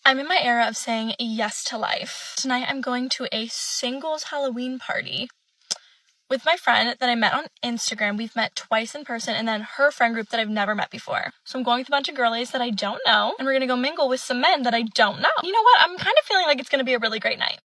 I'm in my era of saying yes to life. Tonight I'm going to a singles Halloween party with my friend that I met on Instagram. We've met twice in person, and then her friend group that I've never met before. So I'm going with a bunch of girlies that I don't know, and we're gonna go mingle with some men that I don't know. You know what? I'm kind of feeling like it's gonna be a really great night.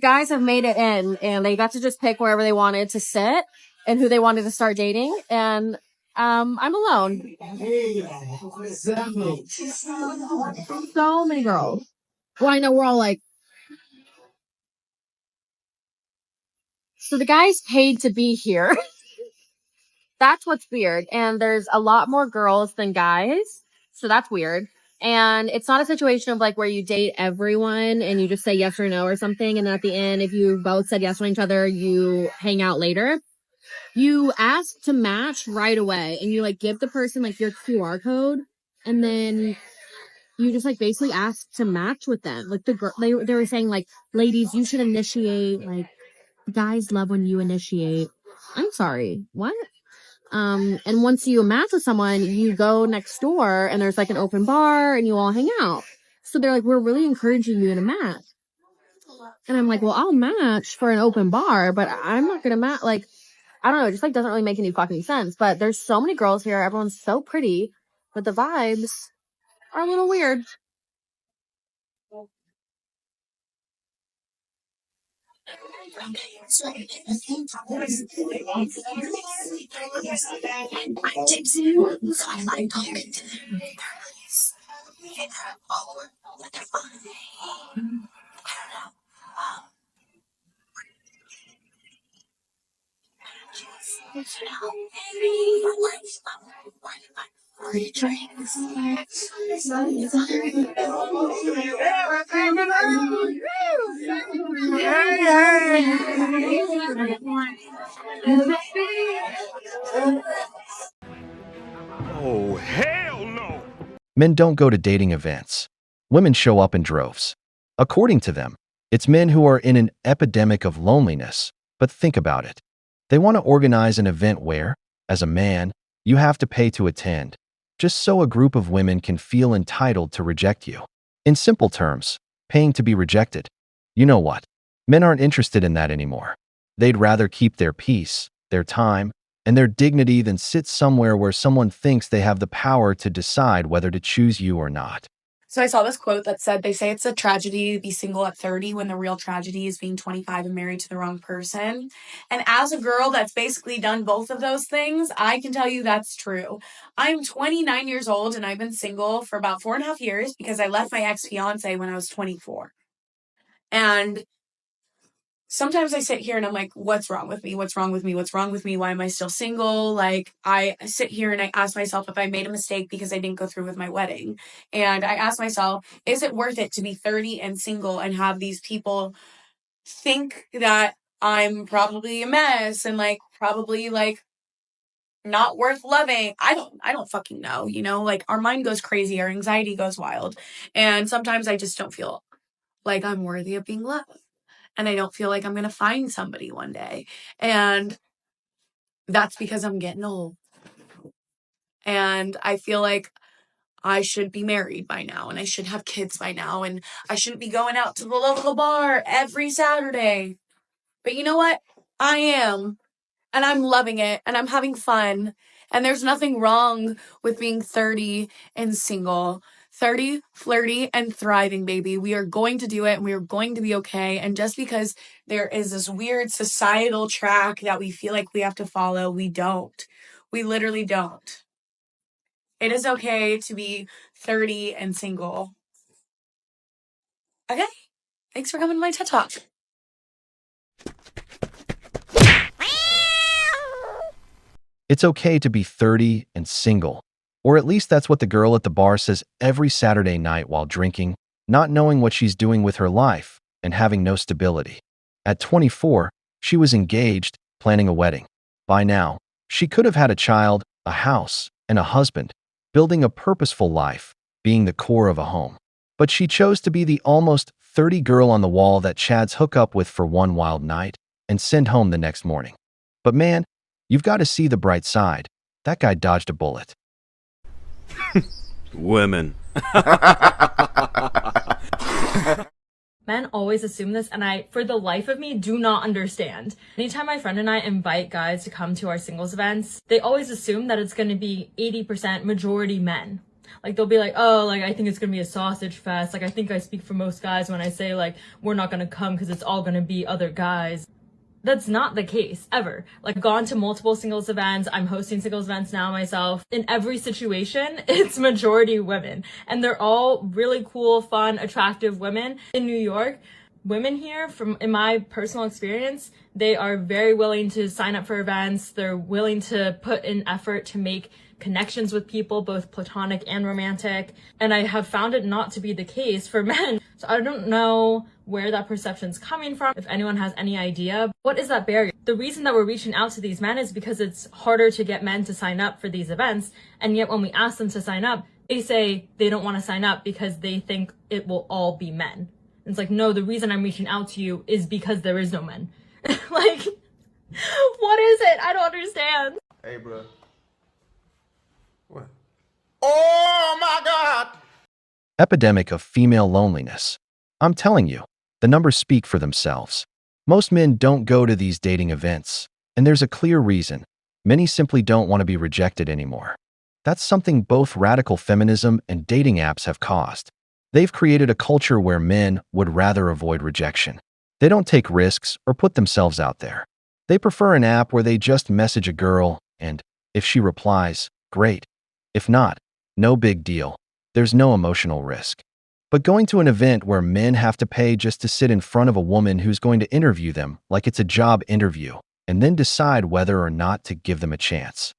Guys have made it in, and they got to just pick wherever they wanted to sit and who they wanted to start dating. And I'm alone. So many girls. Well, I know we're all like. So the guys paid to be here. That's what's weird. And there's a lot more girls than guys. So that's weird. And it's not a situation of like where you date everyone and you just say yes or no or something. And then at the end, if you both said yes to each other, you hang out later. You ask to match right away and you like give the person like your QR code and then you just like basically ask to match with them. Like the girl, they were saying like, ladies, you should initiate. Like guys love when you initiate. I'm sorry. What? And once you match with someone, you go next door and there's like an open bar and you all hang out. So they're like, we're really encouraging you to match. And I'm like, well, I'll match for an open bar, but I'm not going to match. Like, I don't know. It just like doesn't really make any fucking sense. But there's so many girls here. Everyone's so pretty, but the vibes are a little weird. Oh, hell no! Men don't go to dating events. Women show up in droves. According to them, it's men who are in an epidemic of loneliness. But think about it. They want to organize an event where, as a man, you have to pay to attend, just so a group of women can feel entitled to reject you. In simple terms, paying to be rejected. You know what? Men aren't interested in that anymore. They'd rather keep their peace, their time, and their dignity than sit somewhere where someone thinks they have the power to decide whether to choose you or not. So I saw this quote that said, they say it's a tragedy to be single at 30 when the real tragedy is being 25 and married to the wrong person. And as a girl that's basically done both of those things, I can tell you that's true. I'm 29 years old and I've been single for about 4.5 years because I left my ex-fiance when I was 24. And sometimes I sit here and I'm like, what's wrong with me? What's wrong with me? What's wrong with me? Why am I still single? Like, I sit here and I ask myself if I made a mistake because I didn't go through with my wedding. And I ask myself, is it worth it to be 30 and single and have these people think that I'm probably a mess and like probably like not worth loving? I don't fucking know, you know? Like our mind goes crazy, our anxiety goes wild. And sometimes I just don't feel like I'm worthy of being loved. And I don't feel like I'm going to find somebody one day. And that's because I'm getting old. And I feel like I should be married by now. And I should have kids by now. And I shouldn't be going out to the local bar every Saturday. But you know what? I am. And I'm loving it. And I'm having fun. And there's nothing wrong with being 30 and single. 30, flirty, and thriving, baby. We are going to do it and we are going to be okay. And just because there is this weird societal track that we feel like we have to follow, we don't. We literally don't. It is okay to be 30 and single. Okay. Thanks for coming to my TED Talk. It's okay to be 30 and single. Or at least that's what the girl at the bar says every Saturday night while drinking, not knowing what she's doing with her life, and having no stability. At 24, she was engaged, planning a wedding. By now, she could have had a child, a house, and a husband, building a purposeful life, being the core of a home. But she chose to be the almost 30 girl on the wall that Chads hook up with for one wild night and send home the next morning. But man, You've got to see the bright side. That guy dodged a bullet. Women. Men always assume this, and I, for the life of me, do not understand. Anytime my friend and I invite guys to come to our singles events, they always assume that it's going to be 80% majority men. Like, they'll be like, oh, like, I think it's going to be a sausage fest. Like, I think I speak for most guys when I say, like, we're not going to come because it's all going to be other guys. That's not the case, ever. Like, I've gone to multiple singles events. I'm hosting singles events now myself. In every situation, it's majority women. And they're all really cool, fun, attractive women. In New York, women here, in my personal experience, they are very willing to sign up for events. They're willing to put in effort to make connections with people, both platonic and romantic. And I have found it not to be the case for men. So I don't know where that perception's coming from. If anyone has any idea, what is that barrier? The reason that we're reaching out to these men is because it's harder to get men to sign up for these events. And yet when we ask them to sign up, they say they don't want to sign up because they think it will all be men. And it's like, no, the reason I'm reaching out to you is because there is no men. Like, what is it? I don't understand. Hey, bro. What? Oh my God! Epidemic of female loneliness. I'm telling you, the numbers speak for themselves. Most men don't go to these dating events, and there's a clear reason. Many simply don't want to be rejected anymore. That's something both radical feminism and dating apps have caused. They've created a culture where men would rather avoid rejection. They don't take risks or put themselves out there. They prefer an app where they just message a girl, and if she replies, great. If not, no big deal. There's no emotional risk. But going to an event where men have to pay just to sit in front of a woman who's going to interview them like it's a job interview, and then decide whether or not to give them a chance.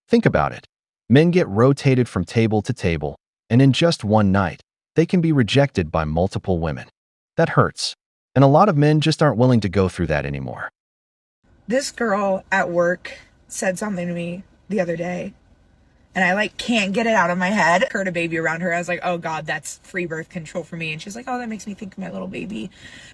Think about it. Men get rotated from table to table, and in just one night, they can be rejected by multiple women. That hurts. And a lot of men just aren't willing to go through that anymore. This girl at work said something to me the other day, and I can't get it out of my head. Heard a baby around her. I was like, oh God, that's free birth control for me. And she's like, oh, that makes me think of my little baby.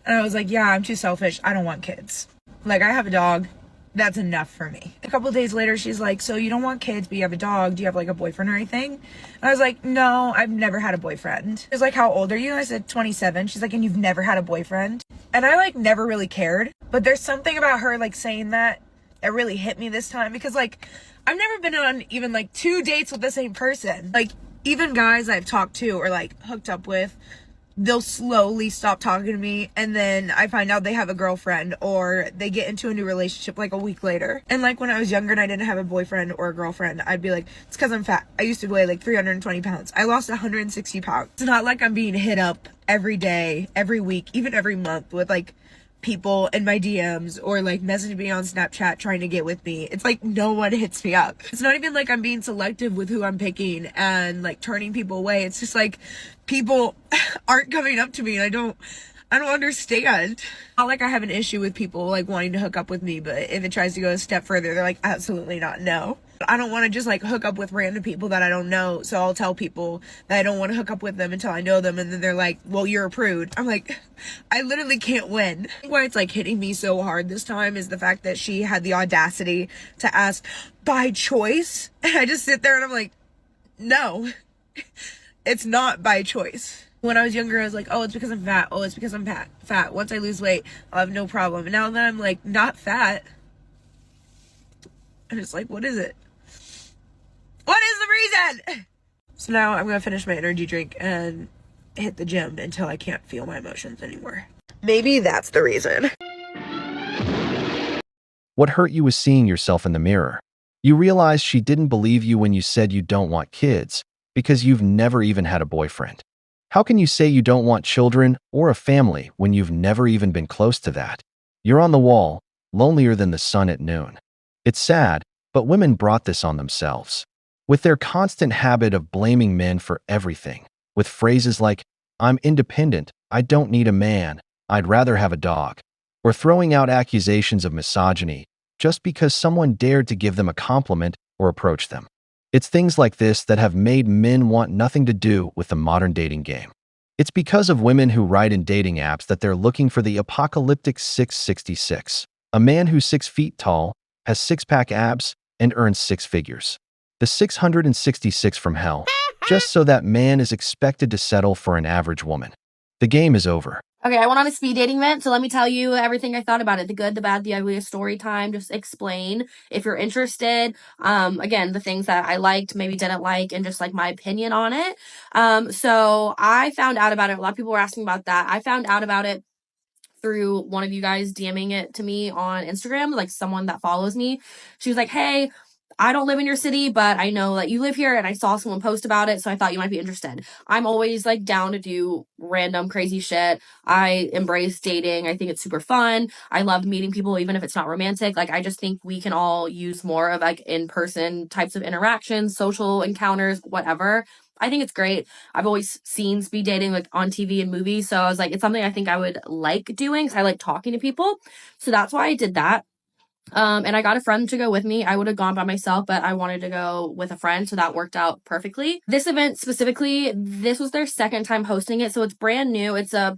And I was like, yeah, I'm too selfish. I don't want kids. I have a dog. That's enough for me. A couple of days later, she's like, so you don't want kids, but you have a dog. Do you have a boyfriend or anything? And I was like, no, I've never had a boyfriend. She was like, how old are you? And I said, 27. She's like, and you've never had a boyfriend? And I never really cared. But there's something about her saying that really hit me this time, because I've never been on even 2 dates with the same person. Even guys I've talked to or hooked up with, they'll slowly stop talking to me, and then I find out they have a girlfriend, or they get into a new relationship a week later. And when I was younger and I didn't have a boyfriend or a girlfriend, I'd be like, it's because I'm fat. I used to weigh 320 pounds. I lost 160 pounds. It's not like I'm being hit up every day, every week, even every month with people in my DMs or messaging me on Snapchat trying to get with me. It's no one hits me up. It's not even I'm being selective with who I'm picking and turning people away. It's just people aren't coming up to me, and I don't understand. Not I have an issue with people wanting to hook up with me, but if it tries to go a step further, they're absolutely not, no. I don't want to just hook up with random people that I don't know, so I'll tell people that I don't want to hook up with them until I know them, and then they're like, well, you're a prude. I'm I literally can't win. Why it's hitting me so hard this time is the fact that she had the audacity to ask by choice, and I just sit there and I'm like, no, it's not by choice. When I was younger, I was like, oh, it's because I'm fat. Oh, it's because I'm fat. Once I lose weight, I'll have no problem. And now that I'm not fat, I'm just what is it? What is the reason? So now I'm going to finish my energy drink and hit the gym until I can't feel my emotions anymore. Maybe that's the reason. What hurt you was seeing yourself in the mirror. You realized she didn't believe you when you said you don't want kids because you've never even had a boyfriend. How can you say you don't want children or a family when you've never even been close to that? You're on the wall, lonelier than the sun at noon. It's sad, but women brought this on themselves. With their constant habit of blaming men for everything, with phrases like, I'm independent, I don't need a man, I'd rather have a dog, or throwing out accusations of misogyny just because someone dared to give them a compliment or approach them. It's things like this that have made men want nothing to do with the modern dating game. It's because of women who write in dating apps that they're looking for the apocalyptic 666, a man who's 6 feet tall, has six-pack abs, and earns six figures. The 666 from hell, just so that man is expected to settle for an average woman. The game is over. Okay, I went on a speed dating event, so let me tell you everything I thought about it. The good, the bad, the ugly, story time, just explain if you're interested. Again, the things that I liked, maybe didn't like, and just like my opinion on it. So I found out about it. A lot of people were asking about that. I found out about it through one of you guys DMing it to me on Instagram, like someone that follows me. She was like, hey, I don't live in your city, but I know that you live here and I saw someone post about it, so I thought you might be interested. I'm always like down to do random crazy shit. I embrace dating. I think it's super fun. I love meeting people even if it's not romantic. Like I just think we can all use more of like in-person types of interactions, social encounters, whatever. I think it's great. I've always seen speed dating like on TV and movies, so I was like, it's something I think I would like doing because I like talking to people. So that's why I did that. And I got a friend to go with me. I would have gone by myself, but I wanted to go with a friend, so that worked out perfectly. This event specifically, this was their second time hosting it, so it's brand new. It's a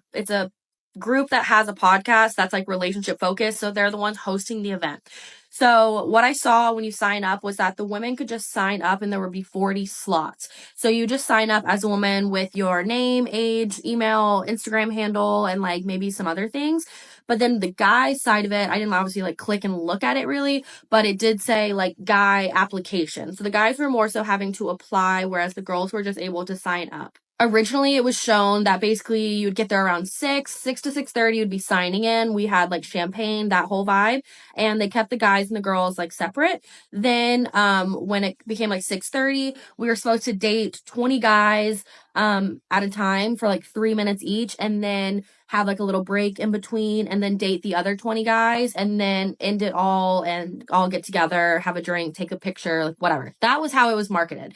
group that has a podcast that's like relationship focused, so they're the ones hosting the event. So what I saw when you sign up was that the women could just sign up and there would be 40 slots. So you just sign up as a woman with your name, age, email, Instagram handle, and like maybe some other things. But then the guy side of it, I didn't obviously like click and look at it really, but it did say like guy application. So the guys were more so having to apply, whereas the girls were just able to sign up. Originally, it was shown that basically you'd get there around 6 to 6:30, you'd be signing in. We had like champagne, that whole vibe, and they kept the guys and the girls like separate. Then, when it became like 6:30, we were supposed to date 20 guys, at a time for like 3 minutes each, and then have like a little break in between, and then date the other 20 guys, and then end it all and all get together, have a drink, take a picture, like whatever. That was how it was marketed.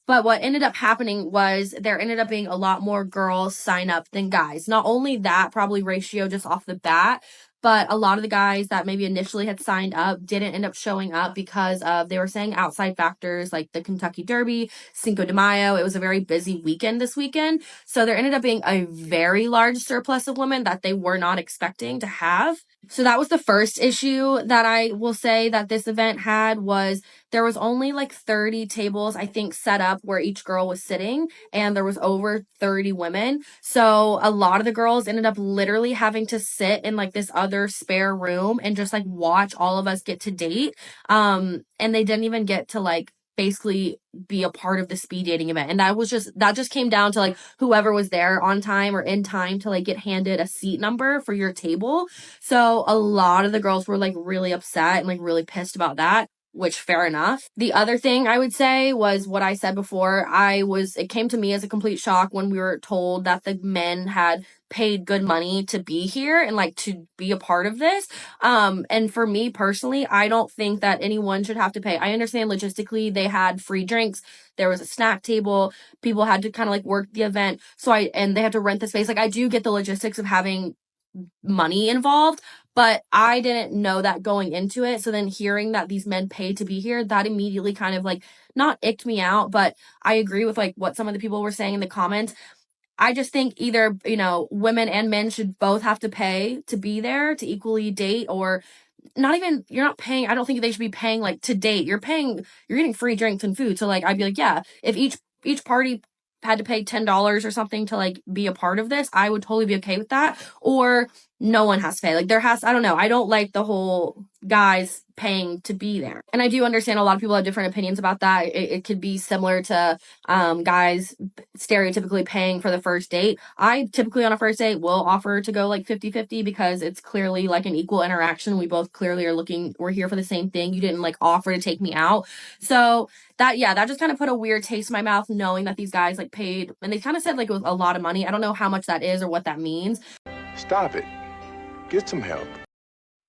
But what ended up happening was there ended up being a lot more girls sign up than guys. Not only that, probably ratio just off the bat, but a lot of the guys that maybe initially had signed up didn't end up showing up because of, they were saying outside factors like the Kentucky Derby, Cinco de Mayo. It was a very busy weekend this weekend. So there ended up being a very large surplus of women that they were not expecting to have. So that was the first issue that I will say that this event had, was there was only like 30 tables, I think, set up where each girl was sitting, and there was over 30 women. So a lot of the girls ended up literally having to sit in like this other spare room and just like watch all of us get to date. And they didn't even get to like basically be a part of the speed dating event. And that just came down to like whoever was there on time or in time to like get handed a seat number for your table. So a lot of the girls were like really upset and like really pissed about that, which fair enough. The other thing I would say was what I said before. It came to me as a complete shock when we were told that the men had paid good money to be here and like to be a part of this. And for me personally, I don't think that anyone should have to pay. I understand logistically they had free drinks. There was a snack table. People had to kind of like work the event. And they had to rent the space. Like I do get the logistics of having money involved, but I didn't know that going into it. So then hearing that these men paid to be here, that immediately kind of like not icked me out, but I agree with like what some of the people were saying in the comments. I just think either, women and men should both have to pay to be there to equally date, or not even, you're not paying. I don't think they should be paying like to date. You're getting free drinks and food. So like, I'd be like, yeah, if each party had to pay $10 or something to like be a part of this, I would totally be okay with that. Or no one has to pay. Like I don't know. I don't like the whole guys paying to be there. And I do understand a lot of people have different opinions about that. It could be similar to guys stereotypically paying for the first date. I typically on a first date will offer to go like 50-50 because it's clearly like an equal interaction. We both clearly we're here for the same thing. You didn't like offer to take me out. So that just kind of put a weird taste in my mouth knowing that these guys like paid, and they kind of said like it was a lot of money. I don't know how much that is or what that means. Stop it. Get some help.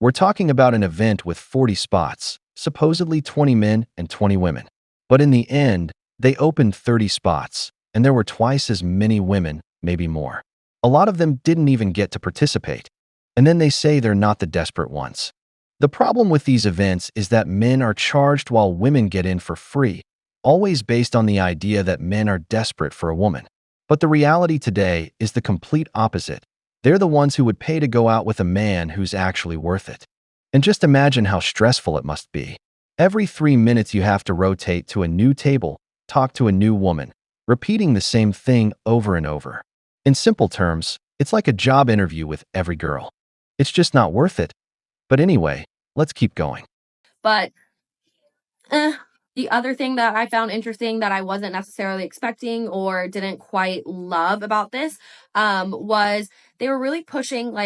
We're talking about an event with 40 spots, supposedly 20 men and 20 women. But in the end, they opened 30 spots, and there were twice as many women, maybe more. A lot of them didn't even get to participate. And then they say they're not the desperate ones. The problem with these events is that men are charged while women get in for free, always based on the idea that men are desperate for a woman. But the reality today is the complete opposite. They're the ones who would pay to go out with a man who's actually worth it. And just imagine how stressful it must be. Every 3 minutes you have to rotate to a new table, talk to a new woman, repeating the same thing over and over. In simple terms, it's like a job interview with every girl. It's just not worth it. But anyway, let's keep going. But the other thing that I found interesting that I wasn't necessarily expecting or didn't quite love about this was they were really pushing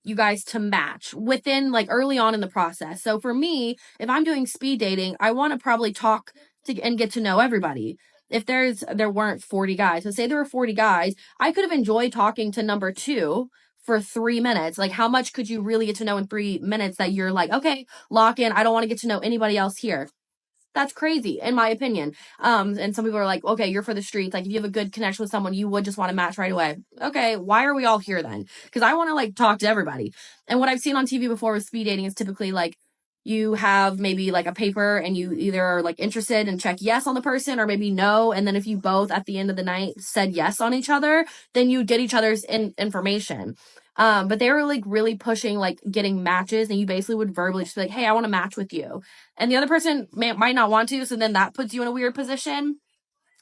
you guys to match within like early on in the process. So for me, if I'm doing speed dating, I want to probably talk to and get to know everybody. If there weren't 40 guys, so say there were 40 guys, I could have enjoyed talking to number 2 for 3 minutes. Like, how much could you really get to know in 3 minutes that you're like, okay, lock in, I don't want to get to know anybody else here? That's crazy, in my opinion. And some people are like, okay, you're for the streets. Like, if you have a good connection with someone, you would just want to match right away. Okay, why are we all here then? Because I want to like talk to everybody. And what I've seen on TV before with speed dating is typically like you have maybe like a paper and you either are like interested and check yes on the person or maybe no. And then if you both at the end of the night said yes on each other, then you get each other's information. But they were like really pushing like getting matches, and you basically would verbally just be like, hey, I want to match with you. And the other person might not want to, so then that puts you in a weird position.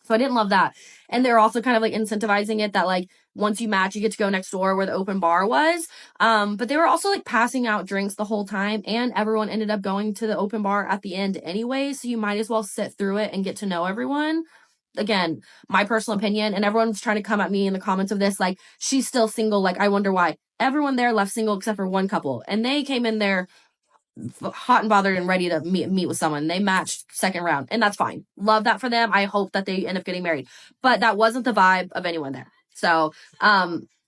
So I didn't love that. And they're also kind of like incentivizing it that like once you match, you get to go next door where the open bar was. But they were also like passing out drinks the whole time, and everyone ended up going to the open bar at the end anyway. So you might as well sit through it and get to know everyone. Again, my personal opinion, and everyone's trying to come at me in the comments of this, like, she's still single. Like, I wonder why. Everyone there left single except for one couple, and they came in there hot and bothered and ready to meet with someone. They matched second round, and that's fine. Love that for them. I hope that they end up getting married, but that wasn't the vibe of anyone there. So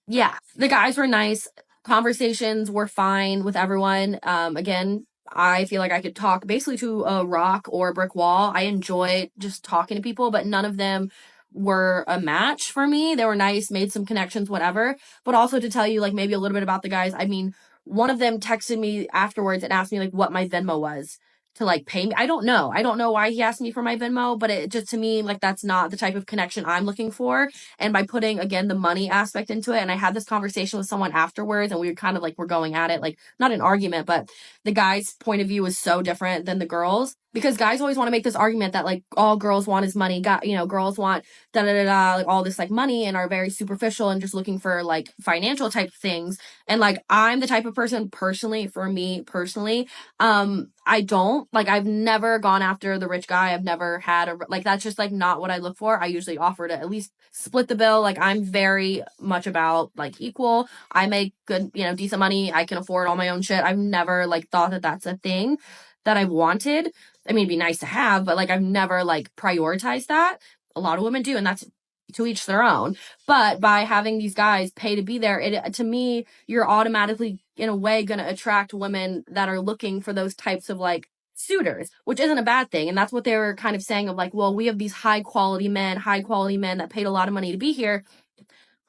yeah, the guys were nice, conversations were fine with everyone. Again, I feel like I could talk basically to a rock or a brick wall. I enjoy just talking to people, but none of them were a match for me. They were nice, made some connections, whatever. But also to tell you like maybe a little bit about the guys, I mean, one of them texted me afterwards and asked me like what my Venmo was to like pay me. I don't know. I don't know why he asked me for my Venmo, but it just to me like that's not the type of connection I'm looking for. And by putting again the money aspect into it, and I had this conversation with someone afterwards, and we were kind of like we're going at it like not an argument, but the guy's point of view was so different than the girls, because guys always want to make this argument that like all girls want is money. Girls want da da da da like all this like money and are very superficial and just looking for like financial type things. And like I'm the type of person personally, for me personally, I don't like, I've never gone after the rich guy. I've never had like, that's just like not what I look for. I usually offer to at least split the bill. Like I'm very much about like equal. I make good, decent money. I can afford all my own shit. I've never like thought that that's a thing that I've wanted. I mean, it'd be nice to have, but like I've never like prioritized that. A lot of women do, and that's to each their own. But by having these guys pay to be there, it to me, you're automatically in a way going to attract women that are looking for those types of like suitors, which isn't a bad thing. And that's what they were kind of saying of like, well, we have these high quality men that paid a lot of money to be here.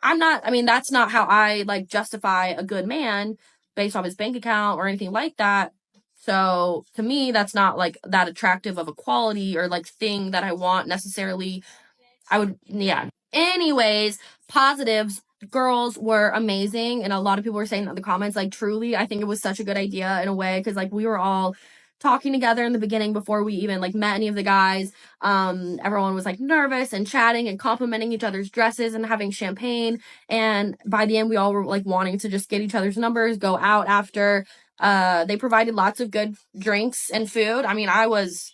That's not how I like justify a good man based off his bank account or anything like that. So to me, that's not like that attractive of a quality or like thing that I want necessarily. Yeah. Anyways, positives. Girls were amazing. And a lot of people were saying that in the comments, like, truly, I think it was such a good idea in a way. Cause like we were all talking together in the beginning before we even like met any of the guys. Everyone was like nervous and chatting and complimenting each other's dresses and having champagne. And by the end, we all were like wanting to just get each other's numbers, go out after. They provided lots of good drinks and food. I mean, I was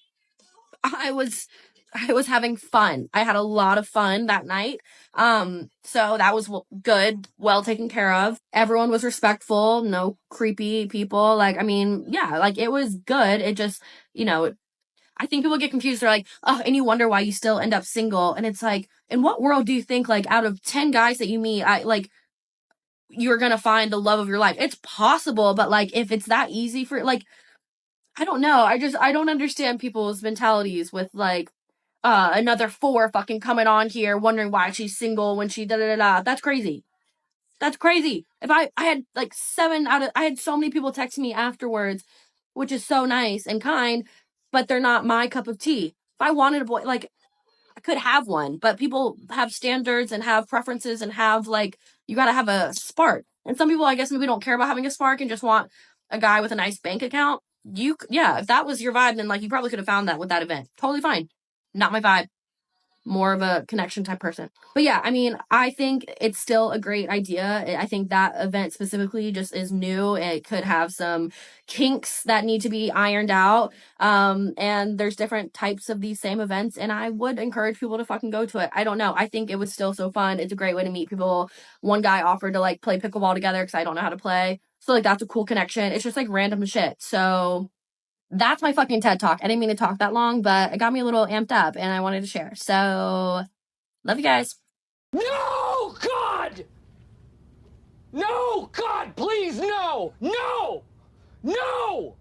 having fun. I had a lot of fun that night. So that was good, well taken care of. Everyone was respectful, no creepy people. Like, I mean, yeah, like it was good. It just, I think people get confused. They're like, oh, and you wonder why you still end up single. And it's like, in what world do you think like out of 10 guys that you meet, you're going to find the love of your life? It's possible, but like if it's that easy for like, I don't know. I don't understand people's mentalities with like, another 4 fucking coming on here wondering why she's single when she da da da da. That's crazy. That's crazy. If I had like I had so many people text me afterwards, which is so nice and kind, but they're not my cup of tea. If I wanted a boy, like I could have one, but people have standards and have preferences and have like, you gotta have a spark. And some people, I guess, maybe don't care about having a spark and just want a guy with a nice bank account, if that was your vibe, then like you probably could have found that with that event. Totally fine. Not my vibe. More of a connection type person. But yeah, I mean, I think it's still a great idea. I think that event specifically just is new. It could have some kinks that need to be ironed out. And there's different types of these same events, and I would encourage people to fucking go to it. I don't know. I think it was still so fun. It's a great way to meet people. One guy offered to like play pickleball together because I don't know how to play. So like that's a cool connection. It's just like random shit. So that's my fucking TED Talk. I didn't mean to talk that long, but it got me a little amped up and I wanted to share. So, love you guys. No, God! No, God, please, no! No! No!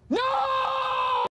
No!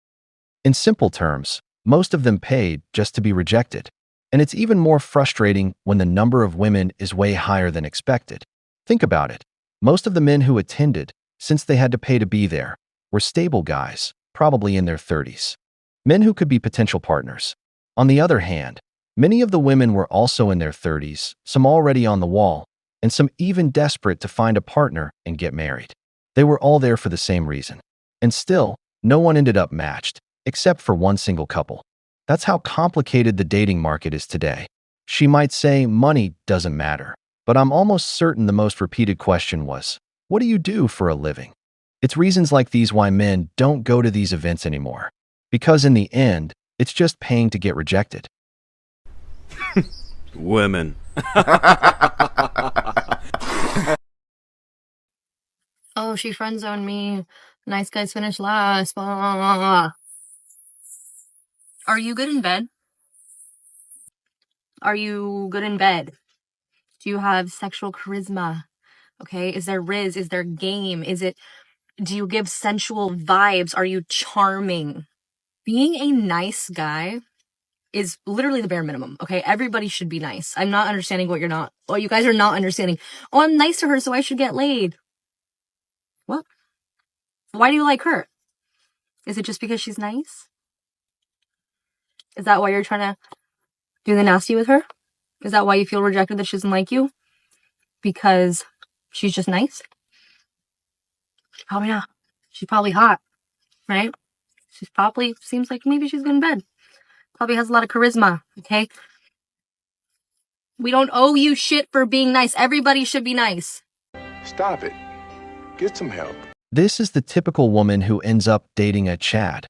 In simple terms, most of them paid just to be rejected. And it's even more frustrating when the number of women is way higher than expected. Think about it. Most of the men who attended, since they had to pay to be there, were stable guys, probably in their 30s. Men who could be potential partners. On the other hand, many of the women were also in their 30s, some already on the wall, and some even desperate to find a partner and get married. They were all there for the same reason. And still, no one ended up matched, except for one single couple. That's how complicated the dating market is today. She might say money doesn't matter, but I'm almost certain the most repeated question was, what do you do for a living? It's reasons like these why men don't go to these events anymore. Because in the end, it's just paying to get rejected. Women. Oh, she friend zoned me. Nice guys finish last. Blah. Are you good in bed? Are you good in bed? Do you have sexual charisma? Okay, is there riz? Is there game? Do you give sensual vibes? Are you charming? Being a nice guy is literally the bare minimum, okay? Everybody should be nice. I'm not understanding what you guys are not understanding. Oh, I'm nice to her, so I should get laid. What? Why do you like her? Is it just because she's nice? Is that why you're trying to do the nasty with her? Is that why you feel rejected that she doesn't like you? Because she's just nice? Probably not. She's probably hot, right? She's probably seems like maybe she's good in bed. Probably has a lot of charisma, okay? We don't owe you shit for being nice. Everybody should be nice. Stop it. Get some help. This is the typical woman who ends up dating a Chad,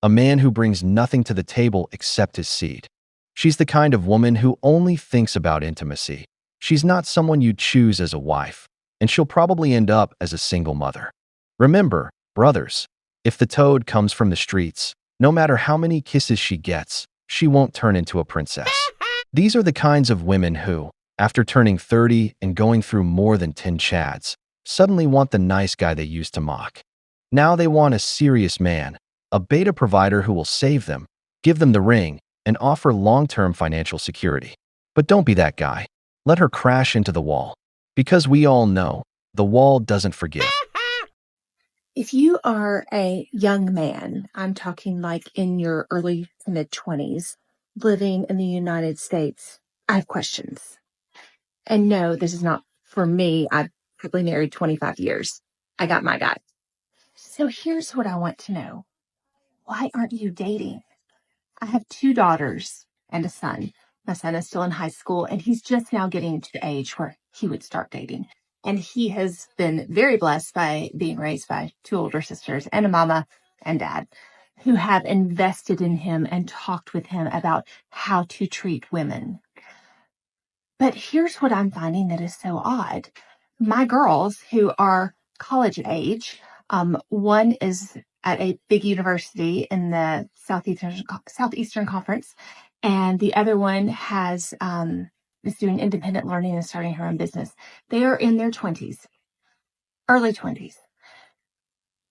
a man who brings nothing to the table except his seed. She's the kind of woman who only thinks about intimacy. She's not someone you'd choose as a wife, and she'll probably end up as a single mother. Remember, brothers, if the toad comes from the streets, no matter how many kisses she gets, she won't turn into a princess. These are the kinds of women who, after turning 30 and going through more than 10 Chads, suddenly want the nice guy they used to mock. Now they want a serious man, a beta provider who will save them, give them the ring, and offer long-term financial security. But don't be that guy. Let her crash into the wall. Because we all know, the wall doesn't forgive. If you are a young man, I'm talking like in your early to mid-20s, living in the United States, I have questions. And no, this is not for me. I've probably married 25 years. I got my guy. So here's what I want to know. Why aren't you dating? I have 2 daughters and a son. My son is still in high school, and he's just now getting to the age where he would start dating. And he has been very blessed by being raised by 2 older sisters and a mama and dad who have invested in him and talked with him about how to treat women. But here's what I'm finding that is so odd. My girls who are college age, one is at a big university in the Southeastern Conference, and the other one is doing independent learning and starting her own business. They are in their 20s, early 20s,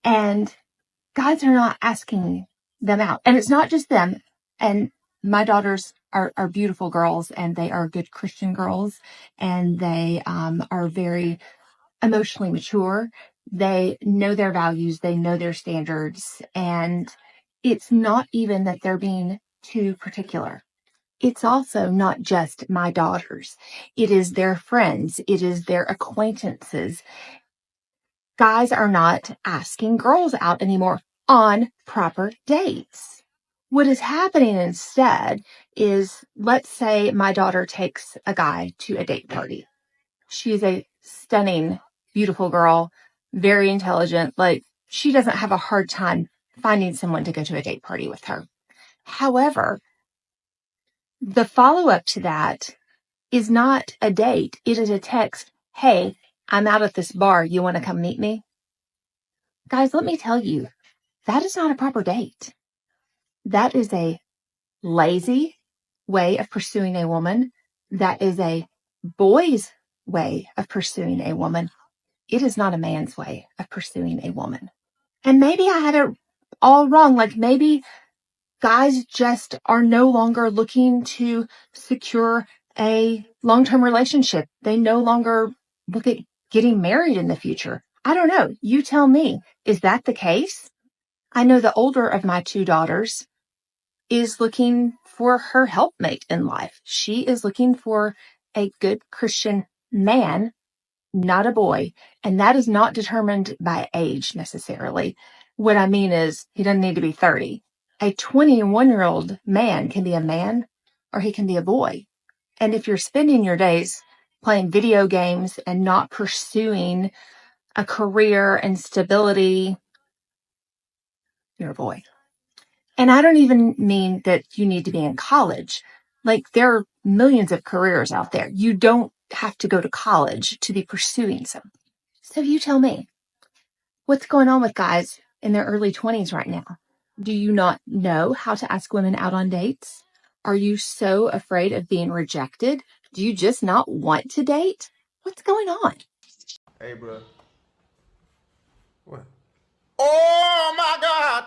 and guys are not asking them out. And it's not just them. And my daughters are beautiful girls, and they are good Christian girls, and they are very emotionally mature. They know their values, they know their standards, and it's not even that they're being too particular. It's also not just my daughters. It is their friends. It is their acquaintances. Guys are not asking girls out anymore on proper dates. What is happening instead is, let's say my daughter takes a guy to a date party. She is a stunning, beautiful girl, very intelligent. Like, she doesn't have a hard time finding someone to go to a date party with her. However, the follow-up to that is not a date. It is a text. Hey, I'm out at this bar. You want to come meet me? Guys, let me tell you, that is not a proper date. That is a lazy way of pursuing a woman. That is a boy's way of pursuing a woman. It is not a man's way of pursuing a woman. And maybe I had it all wrong. Like, maybe guys just are no longer looking to secure a long-term relationship. They no longer look at getting married in the future. I don't know. You tell me. Is that the case? I know the older of my two daughters is looking for her helpmate in life. She is looking for a good Christian man, not a boy. And that is not determined by age necessarily. What I mean is, he doesn't need to be 30. A 21-year-old man can be a man or he can be a boy. And if you're spending your days playing video games and not pursuing a career and stability, you're a boy. And I don't even mean that you need to be in college. Like, there are millions of careers out there. You don't have to go to college to be pursuing something. So you tell me, what's going on with guys in their early 20s right now? Do you not know how to ask women out on dates? Are you so afraid of being rejected? Do you just not want to date? What's going on? Hey, bro. What? Oh, my God!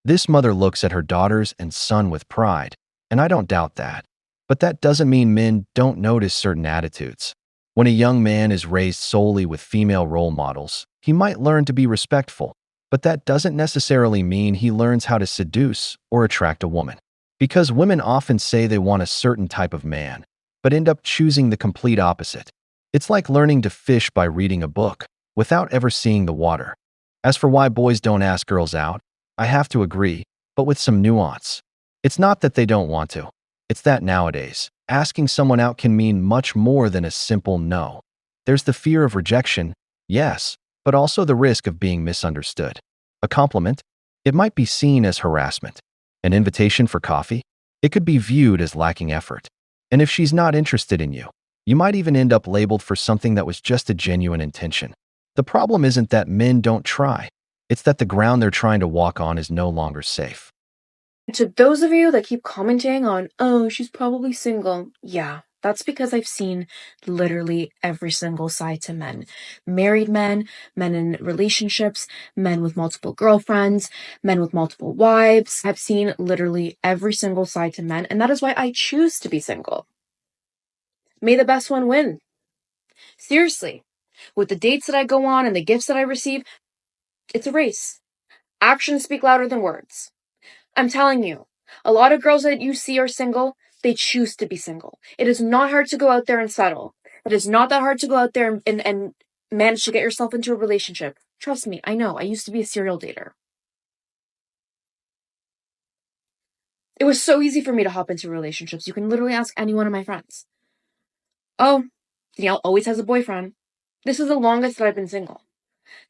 This mother looks at her daughters and son with pride, and I don't doubt that. But that doesn't mean men don't notice certain attitudes. When a young man is raised solely with female role models, he might learn to be respectful, but that doesn't necessarily mean he learns how to seduce or attract a woman. Because women often say they want a certain type of man, but end up choosing the complete opposite. It's like learning to fish by reading a book without ever seeing the water. As for why boys don't ask girls out, I have to agree, but with some nuance. It's not that they don't want to. It's that nowadays, asking someone out can mean much more than a simple no. There's the fear of rejection, yes, but also the risk of being misunderstood. A compliment? It might be seen as harassment. An invitation for coffee? It could be viewed as lacking effort. And if she's not interested in you, you might even end up labeled for something that was just a genuine intention. The problem isn't that men don't try. It's that the ground they're trying to walk on is no longer safe. To those of you that keep commenting on, oh, she's probably single. Yeah, that's because I've seen literally every single side to men. Married men, men in relationships, men with multiple girlfriends, men with multiple wives. I've seen literally every single side to men, and that is why I choose to be single. May the best one win. Seriously, with the dates that I go on and the gifts that I receive, it's a race. Actions speak louder than words. I'm telling you, a lot of girls that you see are single, they choose to be single. It is not hard to go out there and settle. It is not that hard to go out there and manage to get yourself into a relationship. Trust me, I know. I used to be a serial dater. It was so easy for me to hop into relationships. You can literally ask any one of my friends. Oh, Danielle always has a boyfriend. This is the longest that I've been single.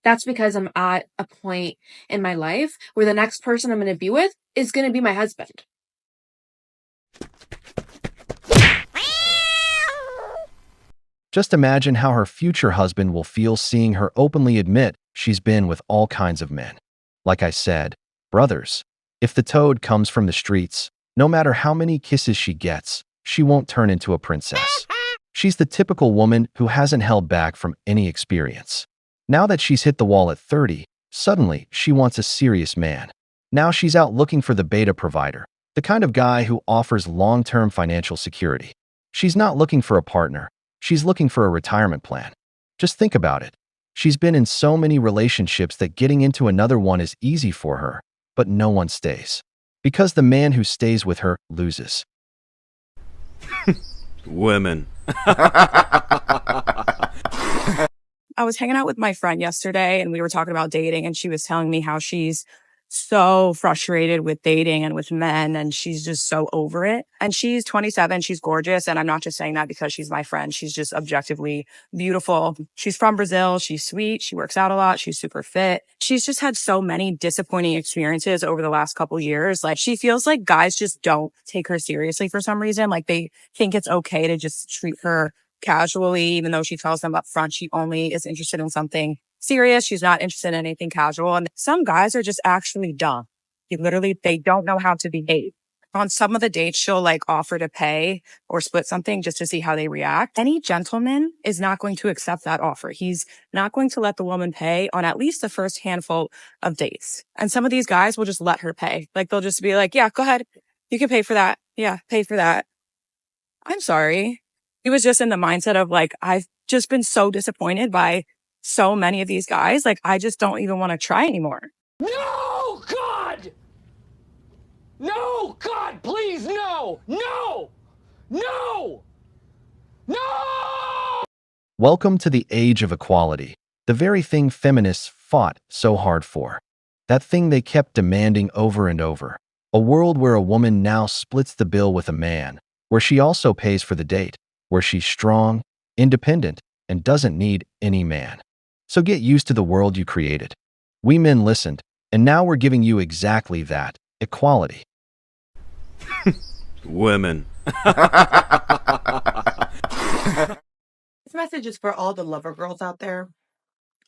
That's because I'm at a point in my life where the next person I'm going to be with is going to be my husband. Just imagine how her future husband will feel seeing her openly admit she's been with all kinds of men. Like I said, brothers, if the toad comes from the streets, no matter how many kisses she gets, she won't turn into a princess. She's the typical woman who hasn't held back from any experience. Now that she's hit the wall at 30, suddenly she wants a serious man. Now she's out looking for the beta provider, the kind of guy who offers long-term financial security. She's not looking for a partner. She's looking for a retirement plan. Just think about it. She's been in so many relationships that getting into another one is easy for her, but no one stays. Because the man who stays with her loses. Women. I was hanging out with my friend yesterday and we were talking about dating, and she was telling me how she's so frustrated with dating and with men, and she's just so over it. And she's 27, she's gorgeous. And I'm not just saying that because she's my friend. She's just objectively beautiful. She's from Brazil. She's sweet. She works out a lot. She's super fit. She's just had so many disappointing experiences over the last couple years. Like, she feels like guys just don't take her seriously for some reason. Like, they think it's okay to just treat her casually, even though she tells them up front she only is interested in something serious. She's not interested in anything casual. And some guys are just actually dumb. They don't know how to behave. On some of the dates, she'll like offer to pay or split something just to see how they react. Any gentleman is not going to accept that offer. He's not going to let the woman pay on at least the first handful of dates. And some of these guys will just let her pay. Like, they'll just be like, yeah, go ahead. You can pay for that. Yeah, pay for that. I'm sorry. He was just in the mindset of like, I've just been so disappointed by so many of these guys. Like, I just don't even want to try anymore. No, God! No, God, please, no! No! No! No! Welcome to the age of equality, the very thing feminists fought so hard for. That thing they kept demanding over and over. A world where a woman now splits the bill with a man, where she also pays for the date, where she's strong, independent, and doesn't need any man. So get used to the world you created. We men listened, and now we're giving you exactly that, equality. Women. This message is for all the lover girls out there.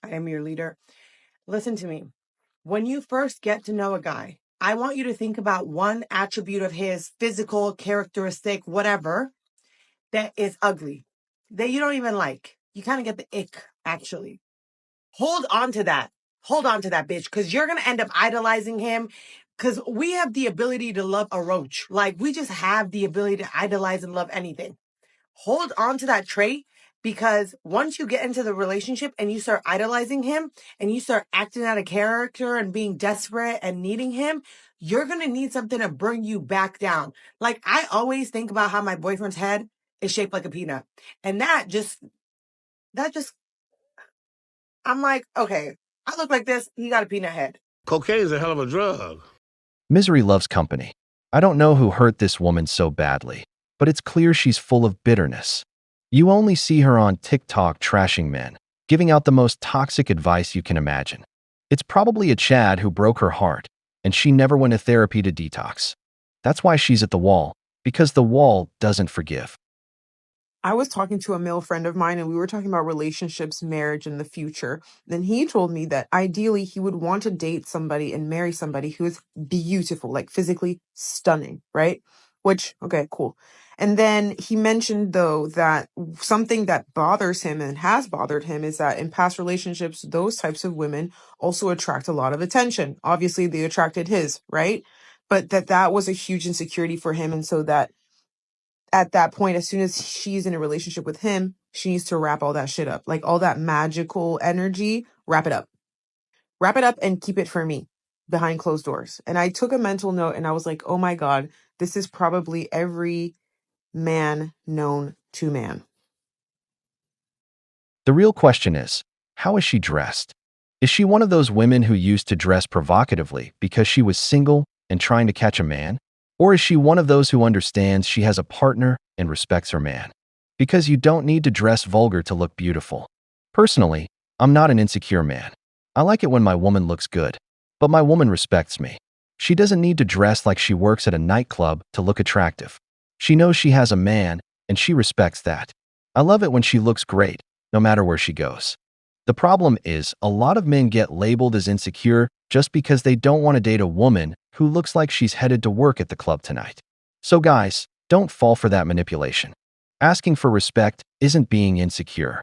I am your leader. Listen to me. When you first get to know a guy, I want you to think about one attribute of his, physical, characteristic, whatever, that is ugly, that you don't even like. You kind of get the ick, actually. Hold on to that. Hold on to that, bitch, because you're going to end up idolizing him, because we have the ability to love a roach. Like, we just have the ability to idolize and love anything. Hold on to that trait, because once you get into the relationship and you start idolizing him and you start acting out of character and being desperate and needing him, you're going to need something to bring you back down. Like, I always think about how my boyfriend's head is shaped like a peanut. And that just, I'm like, okay, I look like this. He got a peanut head. Cocaine is a hell of a drug. Misery loves company. I don't know who hurt this woman so badly, but it's clear she's full of bitterness. You only see her on TikTok trashing men, giving out the most toxic advice you can imagine. It's probably a Chad who broke her heart, and she never went to therapy to detox. That's why she's at the wall, because the wall doesn't forgive. I was talking to a male friend of mine and we were talking about relationships, marriage, and the future. Then he told me that ideally he would want to date somebody and marry somebody who is beautiful, like physically stunning, right? Which, okay, cool. And then he mentioned, though, that something that bothers him and has bothered him is that in past relationships, those types of women also attract a lot of attention. Obviously, they attracted his, right? But that was a huge insecurity for him. And so that at that point, as soon as she's in a relationship with him, she needs to wrap all that shit up. Like, all that magical energy, wrap it up. Wrap it up and keep it for me behind closed doors. And I took a mental note and I was like, oh my God, this is probably every man known to man. The real question is, how is she dressed? Is she one of those women who used to dress provocatively because she was single and trying to catch a man? Or is she one of those who understands she has a partner and respects her man? Because you don't need to dress vulgar to look beautiful. Personally, I'm not an insecure man. I like it when my woman looks good, but my woman respects me. She doesn't need to dress like she works at a nightclub to look attractive. She knows she has a man, and she respects that. I love it when she looks great, no matter where she goes. The problem is, a lot of men get labeled as insecure just because they don't want to date a woman who looks like she's headed to work at the club tonight. So guys, don't fall for that manipulation. Asking for respect isn't being insecure.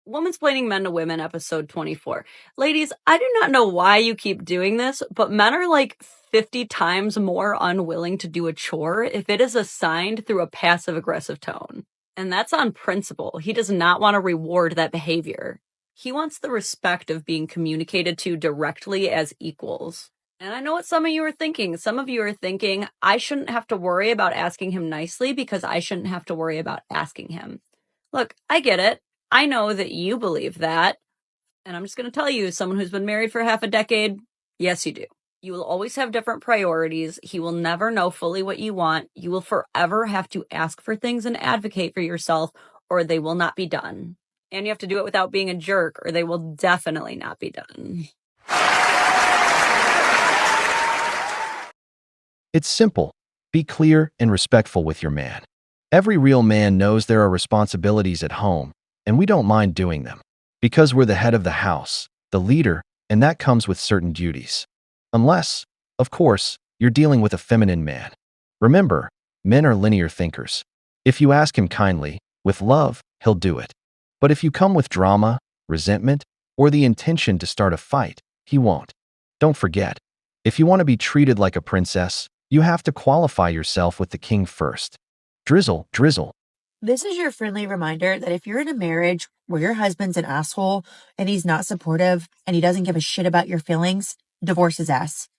Womansplaining Men to Women, episode 24. Ladies, I do not know why you keep doing this, but men are like 50 times more unwilling to do a chore if it is assigned through a passive-aggressive tone. And that's on principle. He does not want to reward that behavior. He wants the respect of being communicated to directly as equals. And I know what some of you are thinking. Some of you are thinking, I shouldn't have to worry about asking him nicely because I shouldn't have to worry about asking him. Look, I get it. I know that you believe that. And I'm just going to tell you, as someone who's been married for half a decade, yes, you do. You will always have different priorities. He will never know fully what you want. You will forever have to ask for things and advocate for yourself, or they will not be done. And you have to do it without being a jerk, or they will definitely not be done. It's simple. Be clear and respectful with your man. Every real man knows there are responsibilities at home, and we don't mind doing them. Because we're the head of the house, the leader, and that comes with certain duties. Unless, of course, you're dealing with a feminine man. Remember, men are linear thinkers. If you ask him kindly, with love, he'll do it. But if you come with drama, resentment, or the intention to start a fight, he won't. Don't forget, if you want to be treated like a princess, you have to qualify yourself with the king first. Drizzle, drizzle. This is your friendly reminder that if you're in a marriage where your husband's an asshole and he's not supportive and he doesn't give a shit about your feelings, divorce his ass.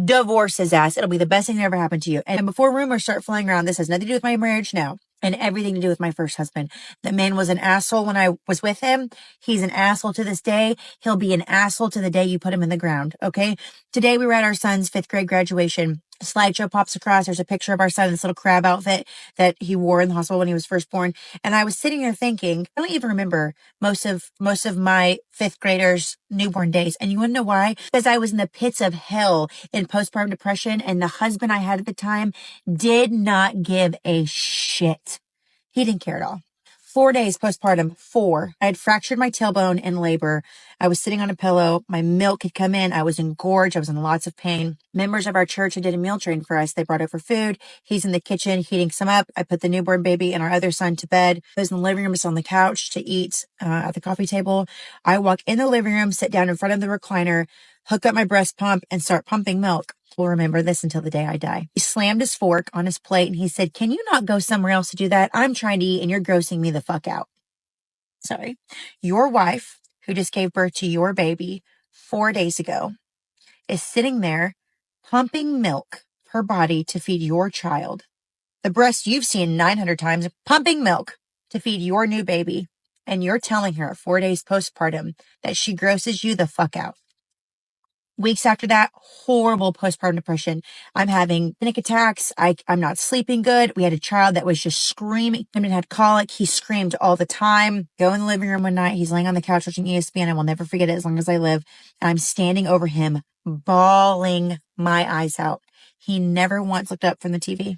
Divorce his ass. It'll be the best thing that ever happened to you. And before rumors start flying around, this has nothing to do with my marriage now and everything to do with my first husband. The man was an asshole when I was with him. He's an asshole to this day. He'll be an asshole to the day you put him in the ground. Okay. Today we were at our son's 5th grade graduation. A slideshow pops across. There's a picture of our son in this little crab outfit that he wore in the hospital when he was first born. And I was sitting there thinking, I don't even remember most of my 5th graders' newborn days. And you want to know why? Because I was in the pits of hell in postpartum depression. And the husband I had at the time did not give a shit. He didn't care at all. 4 days postpartum, 4. I had fractured my tailbone in labor. I was sitting on a pillow. My milk had come in. I was engorged. I was in lots of pain. Members of our church who did a meal train for us, they brought over food. He's in the kitchen heating some up. I put the newborn baby and our other son to bed. I was in the living room, on the couch to eat at the coffee table. I walk in the living room, sit down in front of the recliner, hook up my breast pump, and start pumping milk. Will remember this until the day I die. He slammed his fork on his plate and he said, "Can you not go somewhere else to do that? I'm trying to eat and you're grossing me the fuck out." Sorry. Your wife, who just gave birth to your baby 4 days ago, is sitting there pumping milk her body to feed your child. The breast you've seen 900 times, pumping milk to feed your new baby. And you're telling her at 4 days postpartum that she grosses you the fuck out. Weeks after that, horrible postpartum depression. I'm having panic attacks. I'm not sleeping good. We had a child that was just screaming and had colic. He screamed all the time. Go in the living room one night. He's laying on the couch watching ESPN. I will never forget it as long as I live. And I'm standing over him, bawling my eyes out. He never once looked up from the TV.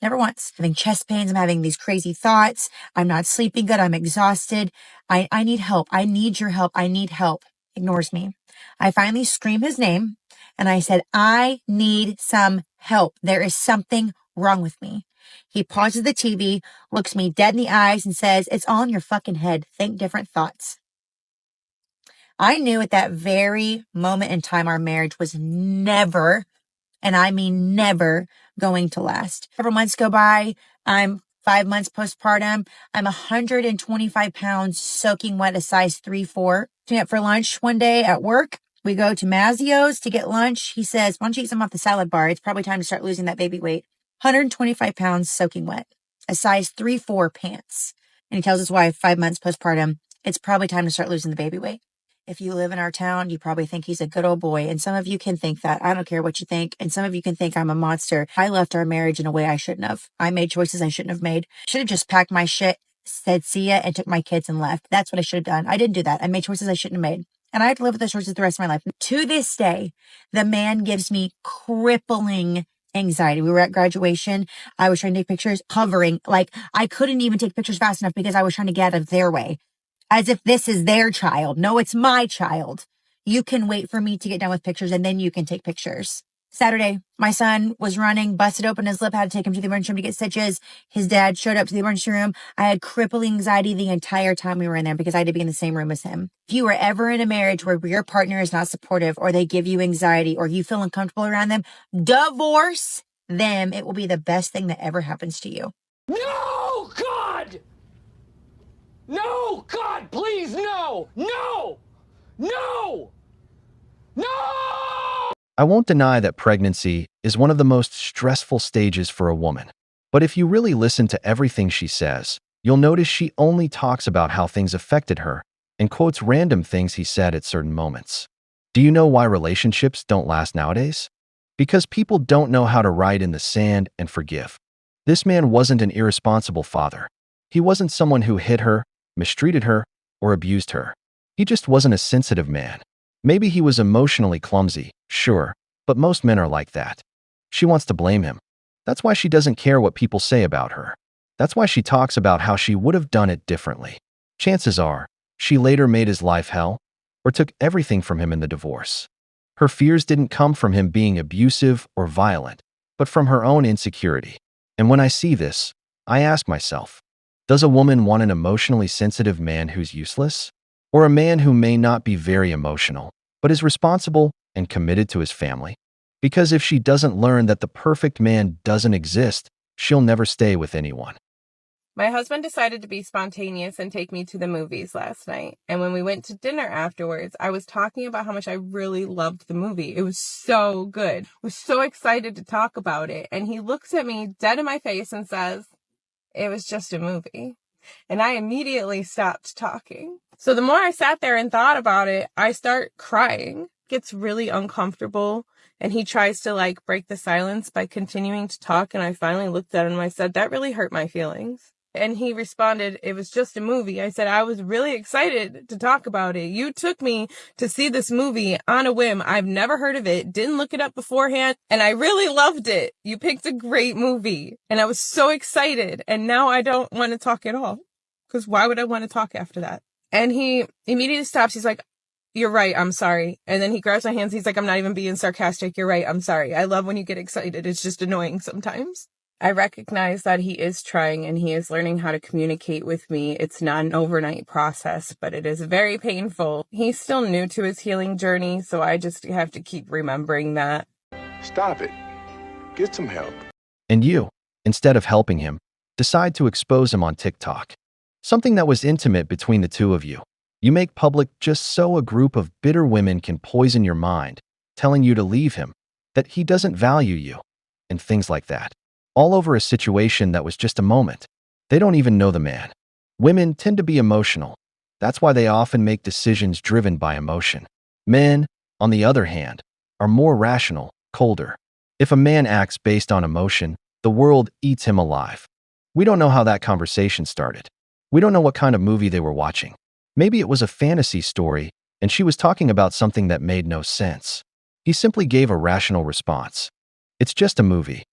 Never once. I'm having chest pains. I'm having these crazy thoughts. I'm not sleeping good. I'm exhausted. I need help. I need your help. I need help. Ignores me. I finally scream his name and I said, "I need some help. There is something wrong with me." He pauses the TV, looks me dead in the eyes and says, "It's all in your fucking head. Think different thoughts." I knew at that very moment in time our marriage was never, and I mean never, going to last. Several months go by. I'm 5 months postpartum. I'm 125 pounds soaking wet, a size 3-4. Sitting up for lunch one day at work. We go to Mazio's to get lunch. He says, "Why don't you eat some off the salad bar? It's probably time to start losing that baby weight." 125 pounds soaking wet, a size 3-4 pants. And he tells his wife 5 months postpartum, "It's probably time to start losing the baby weight." If you live in our town, you probably think he's a good old boy. And some of you can think that. I don't care what you think. And some of you can think I'm a monster. I left our marriage in a way I shouldn't have. I made choices I shouldn't have made. Should have just packed my shit, said see ya, and took my kids and left. That's what I should have done. I didn't do that. I made choices I shouldn't have made. And I have to live with those choices the rest of my life. To this day, the man gives me crippling anxiety. We were at graduation. I was trying to take pictures, hovering. Like I couldn't even take pictures fast enough because I was trying to get out of their way. As if this is their child. No, it's my child. You can wait for me to get done with pictures and then you can take pictures. Saturday, my son was running, busted open his lip, had to take him to the emergency room to get stitches. His dad showed up to the emergency room. I had crippling anxiety the entire time we were in there because I had to be in the same room as him. If you were ever in a marriage where your partner is not supportive or they give you anxiety or you feel uncomfortable around them, divorce them. It will be the best thing that ever happens to you. No, God! No, God, please, no! No! No! No! I won't deny that pregnancy is one of the most stressful stages for a woman. But if you really listen to everything she says, You'll notice she only talks about how things affected her and quotes random things he said at certain moments. Do you know why relationships don't last nowadays? Because people don't know how to write in the sand and forgive. This man wasn't an irresponsible father. He wasn't someone who hit her, mistreated her, or abused her. He just wasn't a sensitive man. Maybe he was emotionally clumsy, sure, but most men are like that. She wants to blame him. That's why she doesn't care what people say about her. That's why she talks about how she would have done it differently. Chances are, she later made his life hell or took everything from him in the divorce. Her fears didn't come from him being abusive or violent, but from her own insecurity. And when I see this, I ask myself, does a woman want an emotionally sensitive man who's useless? Or a man who may not be very emotional, but is responsible and committed to his family? Because if she doesn't learn that the perfect man doesn't exist, she'll never stay with anyone. My husband decided to be spontaneous and take me to the movies last night. And when we went to dinner afterwards, I was talking about how much I really loved the movie. It was so good. I was so excited to talk about it. And he looks at me dead in my face and says, "It was just a movie." And I immediately stopped talking. So the more I sat there and thought about it, I start crying. It gets really uncomfortable. And he tries to break the silence by continuing to talk. And I finally looked at him and I said, "That really hurt my feelings." And he responded, "It was just a movie." I said, "I was really excited to talk about it. You took me to see this movie on a whim. I've never heard of it, didn't look it up beforehand, and I really loved it. You picked a great movie." And I was so excited. And now I don't want to talk at all. Because why would I want to talk after that? And he immediately stops. He's like, "You're right. I'm sorry." And then he grabs my hands. He's like, "I'm not even being sarcastic. You're right. I'm sorry. I love when you get excited. It's just annoying sometimes." I recognize that he is trying and he is learning how to communicate with me. It's not an overnight process, but it is very painful. He's still new to his healing journey, so I just have to keep remembering that. Stop it. Get some help. And you, instead of helping him, decide to expose him on TikTok. Something that was intimate between the two of you. You make public just so a group of bitter women can poison your mind, telling you to leave him, that he doesn't value you, and things like that. All over a situation that was just a moment. They don't even know the man. Women tend to be emotional. That's why they often make decisions driven by emotion. Men, on the other hand, are more rational, colder. If a man acts based on emotion, the world eats him alive. We don't know how that conversation started. We don't know what kind of movie they were watching. Maybe it was a fantasy story, and she was talking about something that made no sense. He simply gave a rational response. It's just a movie.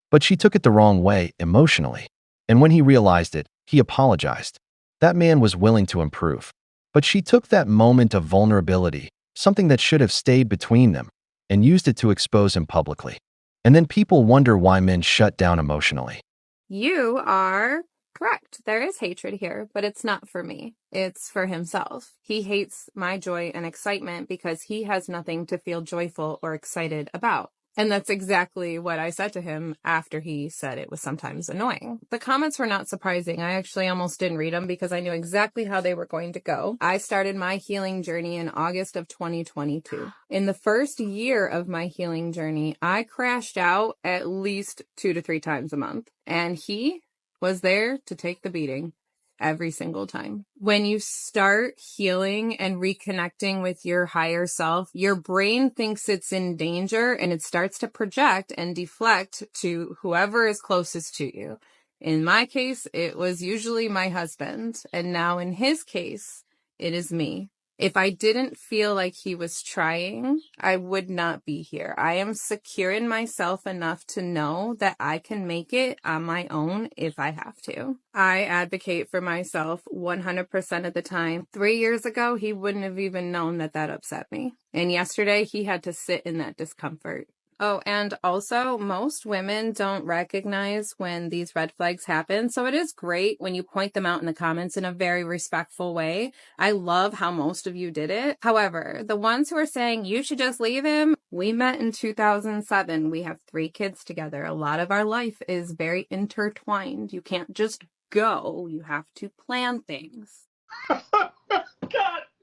But she took it the wrong way, emotionally. And when he realized it, he apologized. That man was willing to improve. But she took that moment of vulnerability, something that should have stayed between them, and used it to expose him publicly. And then people wonder why men shut down emotionally. You are correct. There is hatred here, but it's not for me. It's for himself. He hates my joy and excitement because he has nothing to feel joyful or excited about. And that's exactly what I said to him after he said it was sometimes annoying. The comments were not surprising. I actually almost didn't read them because I knew exactly how they were going to go. I started my healing journey in August of 2022. In the first year of my healing journey, I crashed out at least 2 to 3 times a month. And he was there to take the beating every single time. When you start healing and reconnecting with your higher self, your brain thinks it's in danger and it starts to project and deflect to whoever is closest to you. In my case, it was usually my husband. And now in his case, it is me. If I didn't feel like he was trying, I would not be here. I am secure in myself enough to know that I can make it on my own if I have to. I advocate for myself 100% of the time. 3 years ago, he wouldn't have even known that that upset me. And yesterday, he had to sit in that discomfort. Oh, and also, most women don't recognize when these red flags happen. So it is great when you point them out in the comments in a very respectful way. I love how most of you did it. However, the ones who are saying you should just leave him, we met in 2007. We have 3 kids together. A lot of our life is very intertwined. You can't just go. You have to plan things. God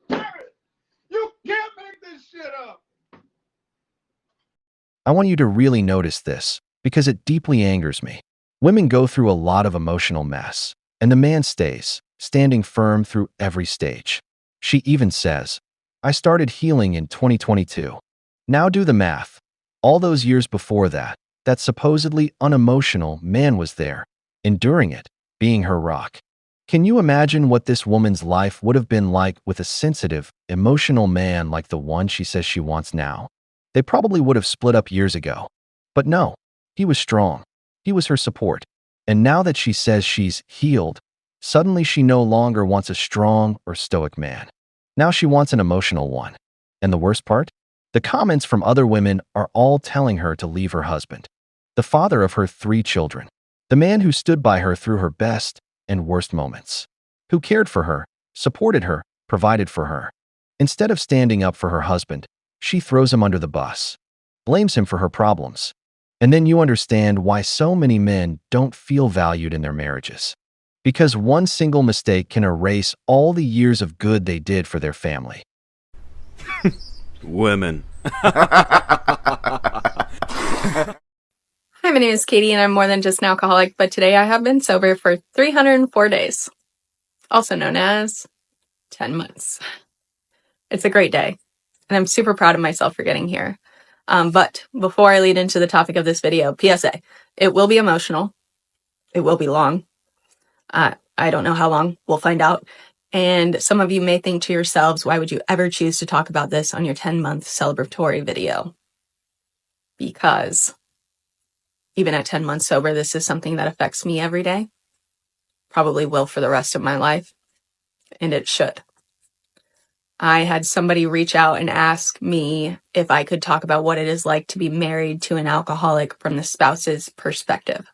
damn it! You can't make this shit up! I want you to really notice this, because it deeply angers me. Women go through a lot of emotional mess, And the man stays, standing firm through every stage. She even says, I started healing in 2022. Now do the math. All those years before that, that supposedly unemotional man was there, enduring it, being her rock. Can you imagine what this woman's life would have been like with a sensitive, emotional man like the one she says she wants now? They probably would have split up years ago. But no, he was strong. He was her support. And now that she says she's healed, suddenly she no longer wants a strong or stoic man. Now she wants an emotional one. And the worst part? The comments from other women are all telling her to leave her husband, the father of her 3 children, the man who stood by her through her best and worst moments, who cared for her, supported her, provided for her. Instead of standing up for her husband, she throws him under the bus, blames him for her problems. And then you understand why so many men don't feel valued in their marriages. Because one single mistake can erase all the years of good they did for their family. Women. Hi, my name is Katie, and I'm more than just an alcoholic, but today I have been sober for 304 days, also known as 10 months. It's a great day, and I'm super proud of myself for getting here. But before I lead into the topic of this video, PSA, it will be emotional. It will be long. I don't know how long. We'll find out. And some of you may think to yourselves, why would you ever choose to talk about this on your 10-month celebratory video? Because even at 10 months sober, this is something that affects me every day. Probably will for the rest of my life. And it should. I had somebody reach out and ask me if I could talk about what it is like to be married to an alcoholic from the spouse's perspective.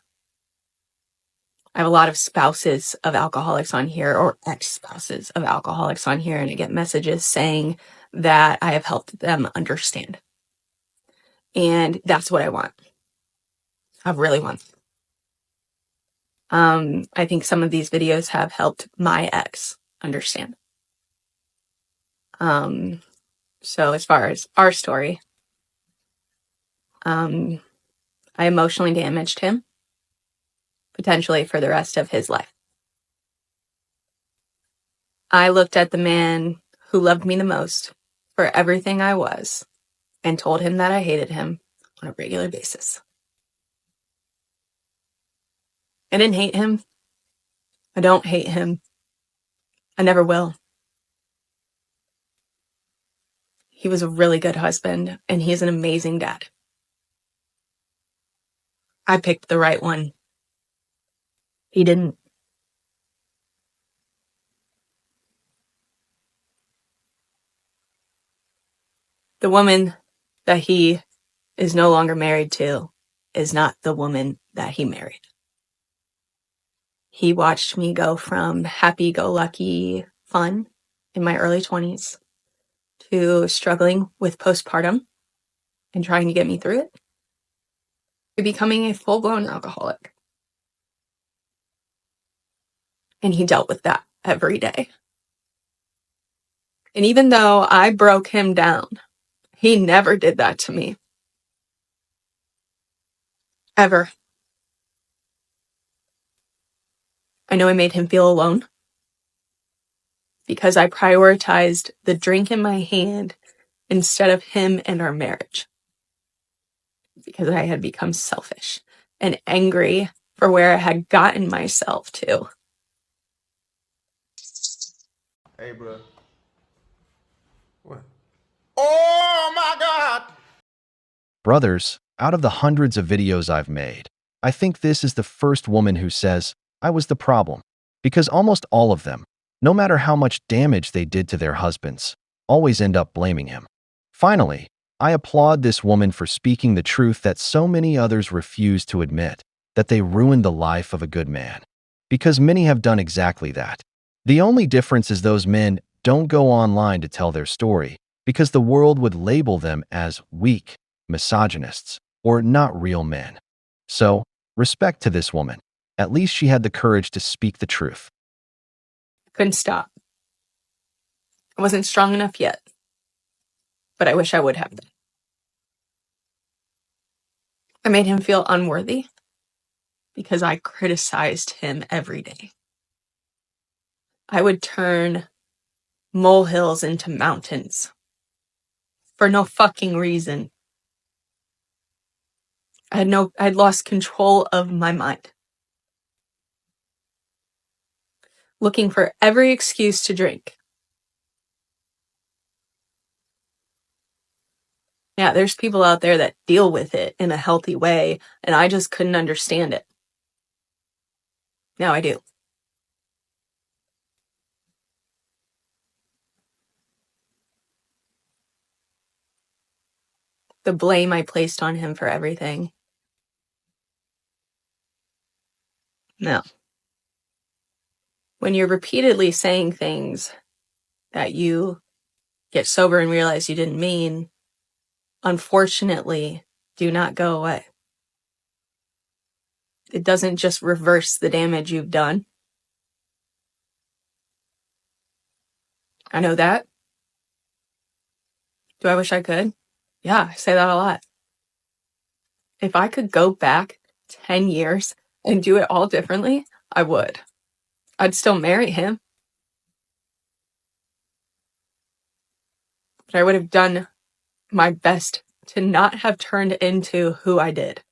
I have a lot of spouses of alcoholics on here, or ex-spouses of alcoholics on here, and I get messages saying that I have helped them understand. And that's what I want. I really want. I think some of these videos have helped my ex understand. So as far as our story, I emotionally damaged him, potentially for the rest of his life. I looked at the man who loved me the most for everything I was and told him that I hated him on a regular basis. I didn't hate him. I don't hate him. I never will. He was a really good husband, and he's an amazing dad. I picked the right one. He didn't. The woman that he is no longer married to is not the woman that he married. He watched me go from happy-go-lucky fun in my early 20s to struggling with postpartum and trying to get me through it, to becoming a full-blown alcoholic. And he dealt with that every day. And even though I broke him down, he never did that to me. Ever. I know I made him feel alone because I prioritized the drink in my hand instead of him and our marriage. Because I had become selfish and angry for where I had gotten myself to. Hey, bro. What? Oh, my God! Brothers, out of the hundreds of videos I've made, I think this is the first woman who says, I was the problem. Because almost all of them, no matter how much damage they did to their husbands, always end up blaming him. Finally, I applaud this woman for speaking the truth that so many others refuse to admit, that they ruined the life of a good man. Because many have done exactly that. The only difference is those men don't go online to tell their story, because the world would label them as weak, misogynists, or not real men. So, respect to this woman. At least she had the courage to speak the truth. I couldn't stop. I wasn't strong enough yet, but I wish I would have been. I made him feel unworthy because I criticized him every day. I would turn molehills into mountains for no fucking reason. I'd lost control of my mind. Looking for every excuse to drink. Yeah, there's people out there that deal with it in a healthy way, and I just couldn't understand it. Now I do. The blame I placed on him for everything. No. When you're repeatedly saying things that you get sober and realize you didn't mean, unfortunately, do not go away. It doesn't just reverse the damage you've done. I know that. Do I wish I could? Yeah, I say that a lot. If I could go back 10 years and do it all differently, I would. I'd still marry him. But I would have done my best to not have turned into who I did.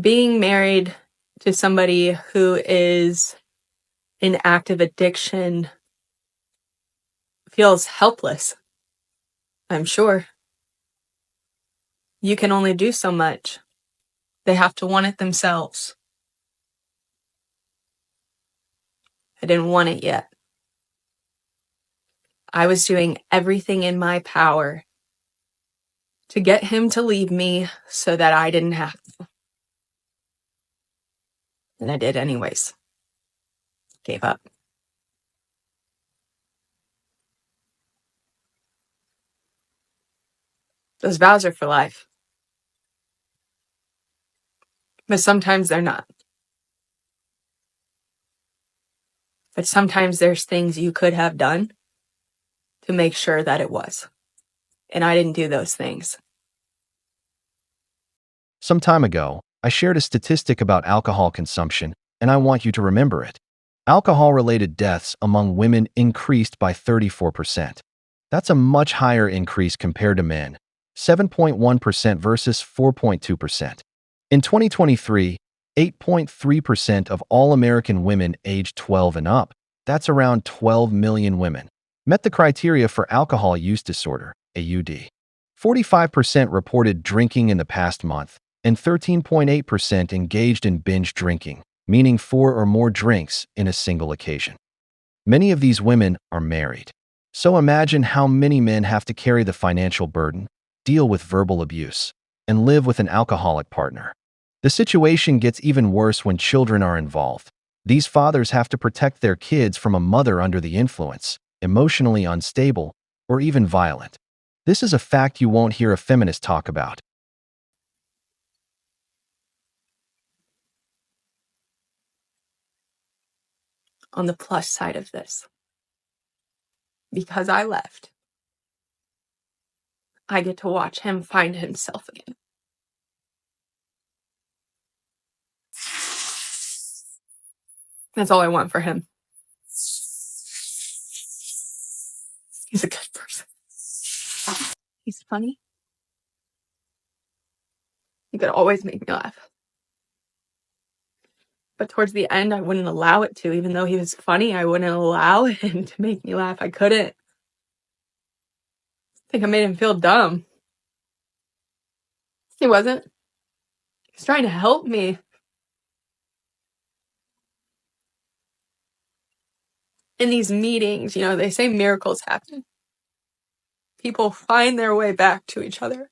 Being married to somebody who is in active addiction feels helpless, I'm sure. You can only do so much. They have to want it themselves. I didn't want it yet. I was doing everything in my power to get him to leave me so that I didn't have to. And I did anyways. Gave up. Those vows are for life. But sometimes they're not. But sometimes there's things you could have done to make sure that it was. And I didn't do those things. Some time ago, I shared a statistic about alcohol consumption, and I want you to remember it. Alcohol-related deaths among women increased by 34%. That's a much higher increase compared to men, 7.1% versus 4.2%. In 2023, 8.3% of all American women aged 12 and up, that's around 12 million women, met the criteria for alcohol use disorder, AUD. 45% reported drinking in the past month, and 13.8% engaged in binge drinking, meaning 4 or more drinks in a single occasion. Many of these women are married. So imagine how many men have to carry the financial burden, deal with verbal abuse, and live with an alcoholic partner. The situation gets even worse when children are involved. These fathers have to protect their kids from a mother under the influence, emotionally unstable, or even violent. This is a fact you won't hear a feminist talk about. On the plus side of this, because I left, I get to watch him find himself again. That's all I want for him. He's a good person. He's funny. He could always make me laugh. But towards the end, I wouldn't allow it to. Even though he was funny, I wouldn't allow him to make me laugh. I couldn't. I think I made him feel dumb. He wasn't. He was trying to help me. In these meetings, they say miracles happen. People find their way back to each other.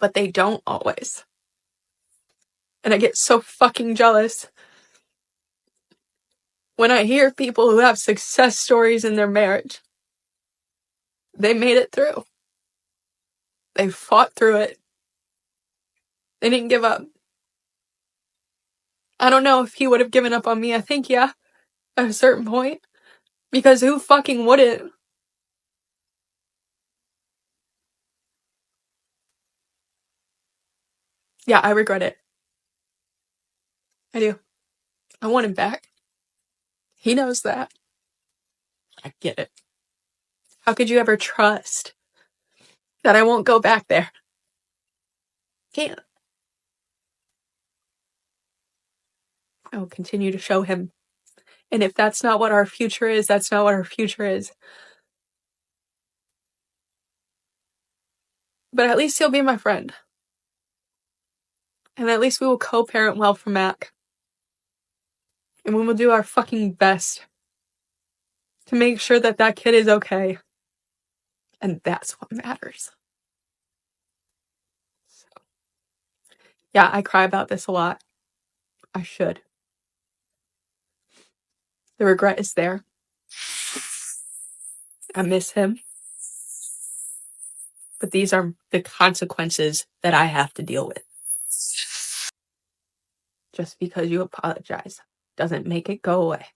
But they don't always. And I get so fucking jealous when I hear people who have success stories in their marriage. They made it through. They fought through it. They didn't give up. I don't know if he would have given up on me. I think, yeah, at a certain point. Because who fucking wouldn't? Yeah, I regret it. I do. I want him back. He knows that. I get it. How could you ever trust that I won't go back there? Can't. I will continue to show him. And if that's not what our future is, that's not what our future is. But at least he'll be my friend. And at least we will co-parent well for Mac. And we will do our fucking best to make sure that that kid is okay. And that's what matters. So, yeah, I cry about this a lot. I should. The regret is there. I miss him. But these are the consequences that I have to deal with. Just because you apologize doesn't make it go away.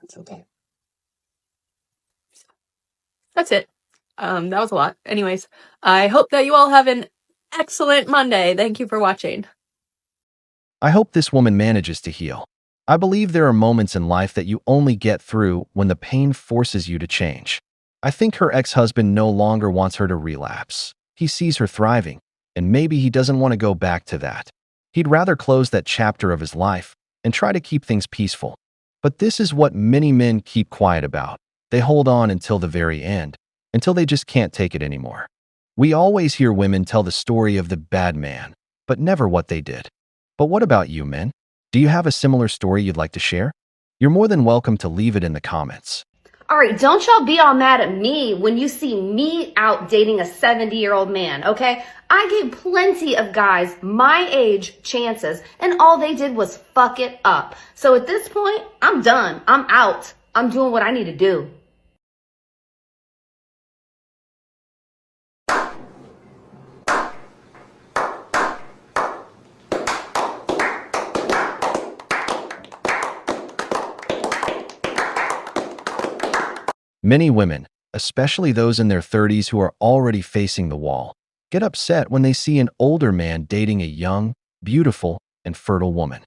That's okay. That's it. That was a lot. Anyways, I hope that you all have an excellent Monday. Thank you for watching. I hope this woman manages to heal. I believe there are moments in life that you only get through when the pain forces you to change. I think her ex-husband no longer wants her to relapse. He sees her thriving, and maybe he doesn't want to go back to that. He'd rather close that chapter of his life and try to keep things peaceful. But this is what many men keep quiet about. They hold on until the very end, until they just can't take it anymore. We always hear women tell the story of the bad man, but never what they did. But what about you, men? Do you have a similar story you'd like to share? You're more than welcome to leave it in the comments. All right, don't y'all be all mad at me when you see me out dating a 70-year-old man, okay? I gave plenty of guys my age chances, and all they did was fuck it up. So at this point, I'm done. I'm out. I'm doing what I need to do. Many women, especially those in their 30s who are already facing the wall, get upset when they see an older man dating a young, beautiful, and fertile woman.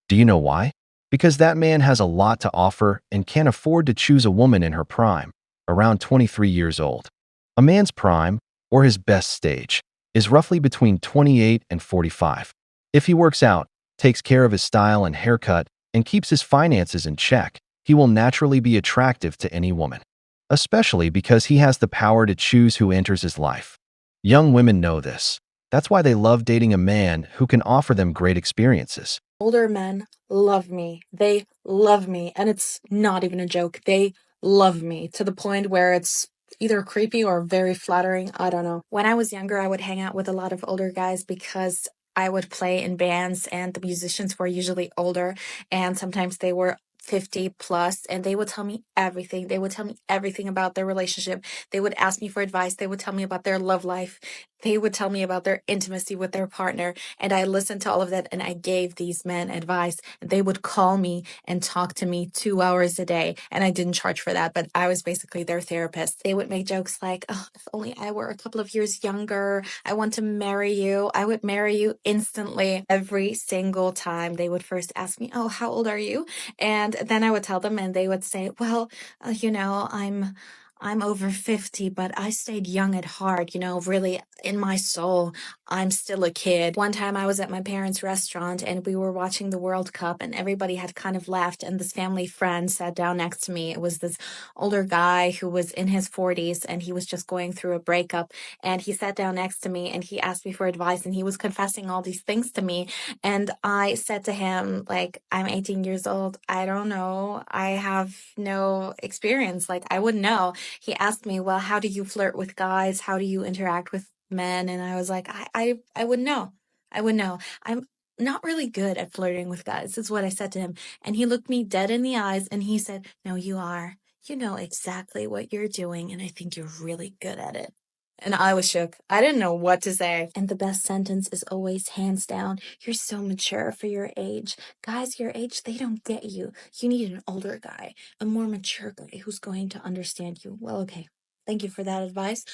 Do you know why? Because that man has a lot to offer and can't afford to choose a woman in her prime, around 23 years old. A man's prime, or his best stage, is roughly between 28 and 45. If he works out, takes care of his style and haircut, and keeps his finances in check, he will naturally be attractive to any woman, especially because he has the power to choose who enters his life. Young women know this. That's why they love dating a man who can offer them great experiences. Older men love me. They love me. And it's not even a joke. They love me to the point where it's either creepy or very flattering. I don't know. When I was younger, I would hang out with a lot of older guys because I would play in bands and the musicians were usually older and sometimes they were 50 plus, and they would tell me everything. They would tell me everything about their relationship. They would ask me for advice. They would tell me about their love life. They would tell me about their intimacy with their partner. And I listened to all of that and I gave these men advice. They would call me and talk to me 2 hours a day. And I didn't charge for that, but I was basically their therapist. They would make jokes like, oh, if only I were a couple of years younger. I want to marry you. I would marry you instantly. Every single time they would first ask me, oh, how old are you? And then I would tell them and they would say, well, I'm over 50, but I stayed young at heart, really in my soul, I'm still a kid. One time I was at my parents' restaurant and we were watching the World Cup and everybody had kind of left and this family friend sat down next to me. It was this older guy who was in his 40s and he was just going through a breakup and he sat down next to me and he asked me for advice and he was confessing all these things to me. And I said to him, like, I'm 18 years old. I don't know. I have no experience. Like, I wouldn't know. He asked me, well, how do you flirt with guys? How do you interact with men? And I was like, I wouldn't know. I wouldn't know. I'm not really good at flirting with guys, is what I said to him. And he looked me dead in the eyes and he said, no, you are. You know exactly what you're doing. And I think you're really good at it. And I was shook. I didn't know what to say. And the best sentence is always hands down. You're so mature for your age. Guys your age, they don't get you. You need an older guy, a more mature guy who's going to understand you. Well, okay. Thank you for that advice.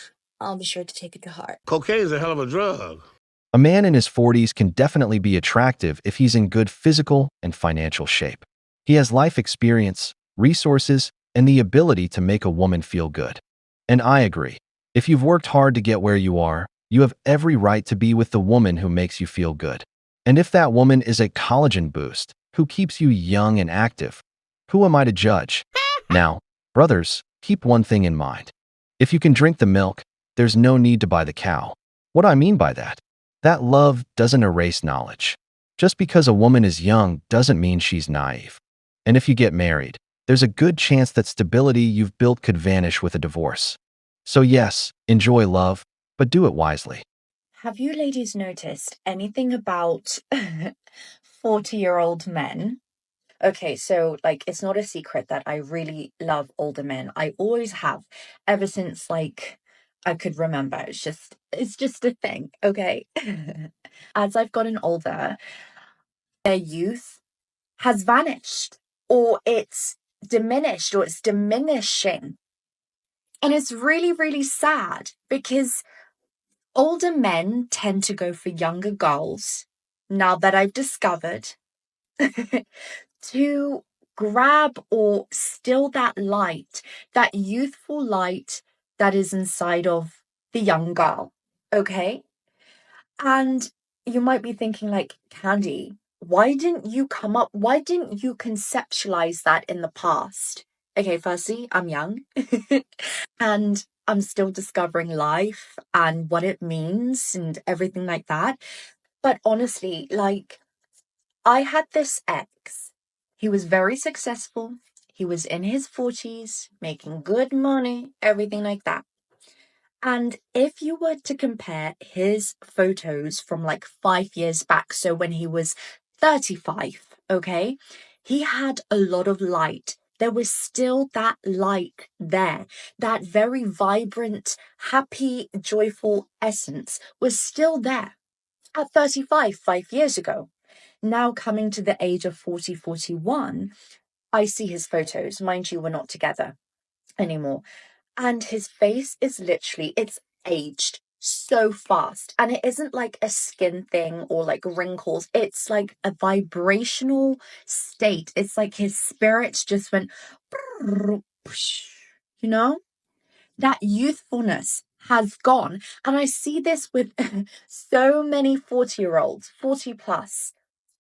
I'll be sure to take it to heart. Cocaine is a hell of a drug. A man in his 40s can definitely be attractive if he's in good physical and financial shape. He has life experience, resources, and the ability to make a woman feel good. And I agree. If you've worked hard to get where you are, you have every right to be with the woman who makes you feel good. And if that woman is a collagen boost, who keeps you young and active, who am I to judge? Now, brothers, keep one thing in mind. If you can drink the milk, there's no need to buy the cow. What I mean by that? That love doesn't erase knowledge. Just because a woman is young doesn't mean she's naive. And if you get married, there's a good chance that stability you've built could vanish with a divorce. So yes, enjoy love, but do it wisely. Have you ladies noticed anything about 40-year-old men? Okay, so like it's not a secret that I really love older men. I always have, ever since like I could remember. It's just a thing, okay? As I've gotten older, their youth has vanished, or it's diminished, or it's diminishing. And it's really, really sad because older men tend to go for younger girls, now that I've discovered, to grab or still that light, that youthful light that is inside of the young girl. Okay? And you might be thinking, like, Candy, why didn't you conceptualize that in the past? Okay, firstly, I'm young and I'm still discovering life and what it means and everything like that. But honestly, like, I had this ex. He was very successful. He was in his 40s, making good money, everything like that. And if you were to compare his photos from like 5 years back, so when he was 35, okay, he had a lot of light. There was still that light there. That very vibrant, happy, joyful essence was still there at 35, 5 years ago. Now coming to the age of 40, 41, I see his photos. Mind you, we're not together anymore. And his face is literally, it's aged so fast. And it isn't like a skin thing or like wrinkles. It's like a vibrational state. It's like his spirits just went, you know? That youthfulness has gone. And I see this with so many 40-year-olds, 40 plus.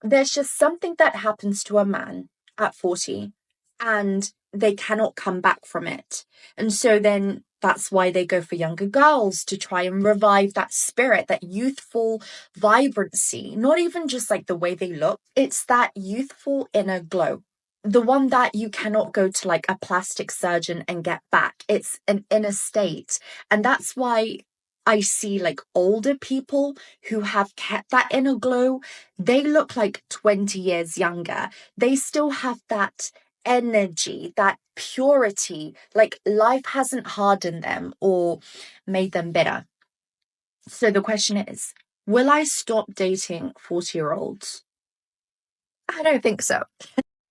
There's just something that happens to a man at 40 and they cannot come back from it. And so then that's why they go for younger girls, to try and revive that spirit, that youthful vibrancy. Not even just like the way they look, it's that youthful inner glow. The one that you cannot go to like a plastic surgeon and get back. It's an inner state. And that's why I see like older people who have kept that inner glow. They look like 20 years younger. They still have that energy, that purity, like life hasn't hardened them or made them bitter. So the question is, will I stop dating 40-year-olds? I don't think so.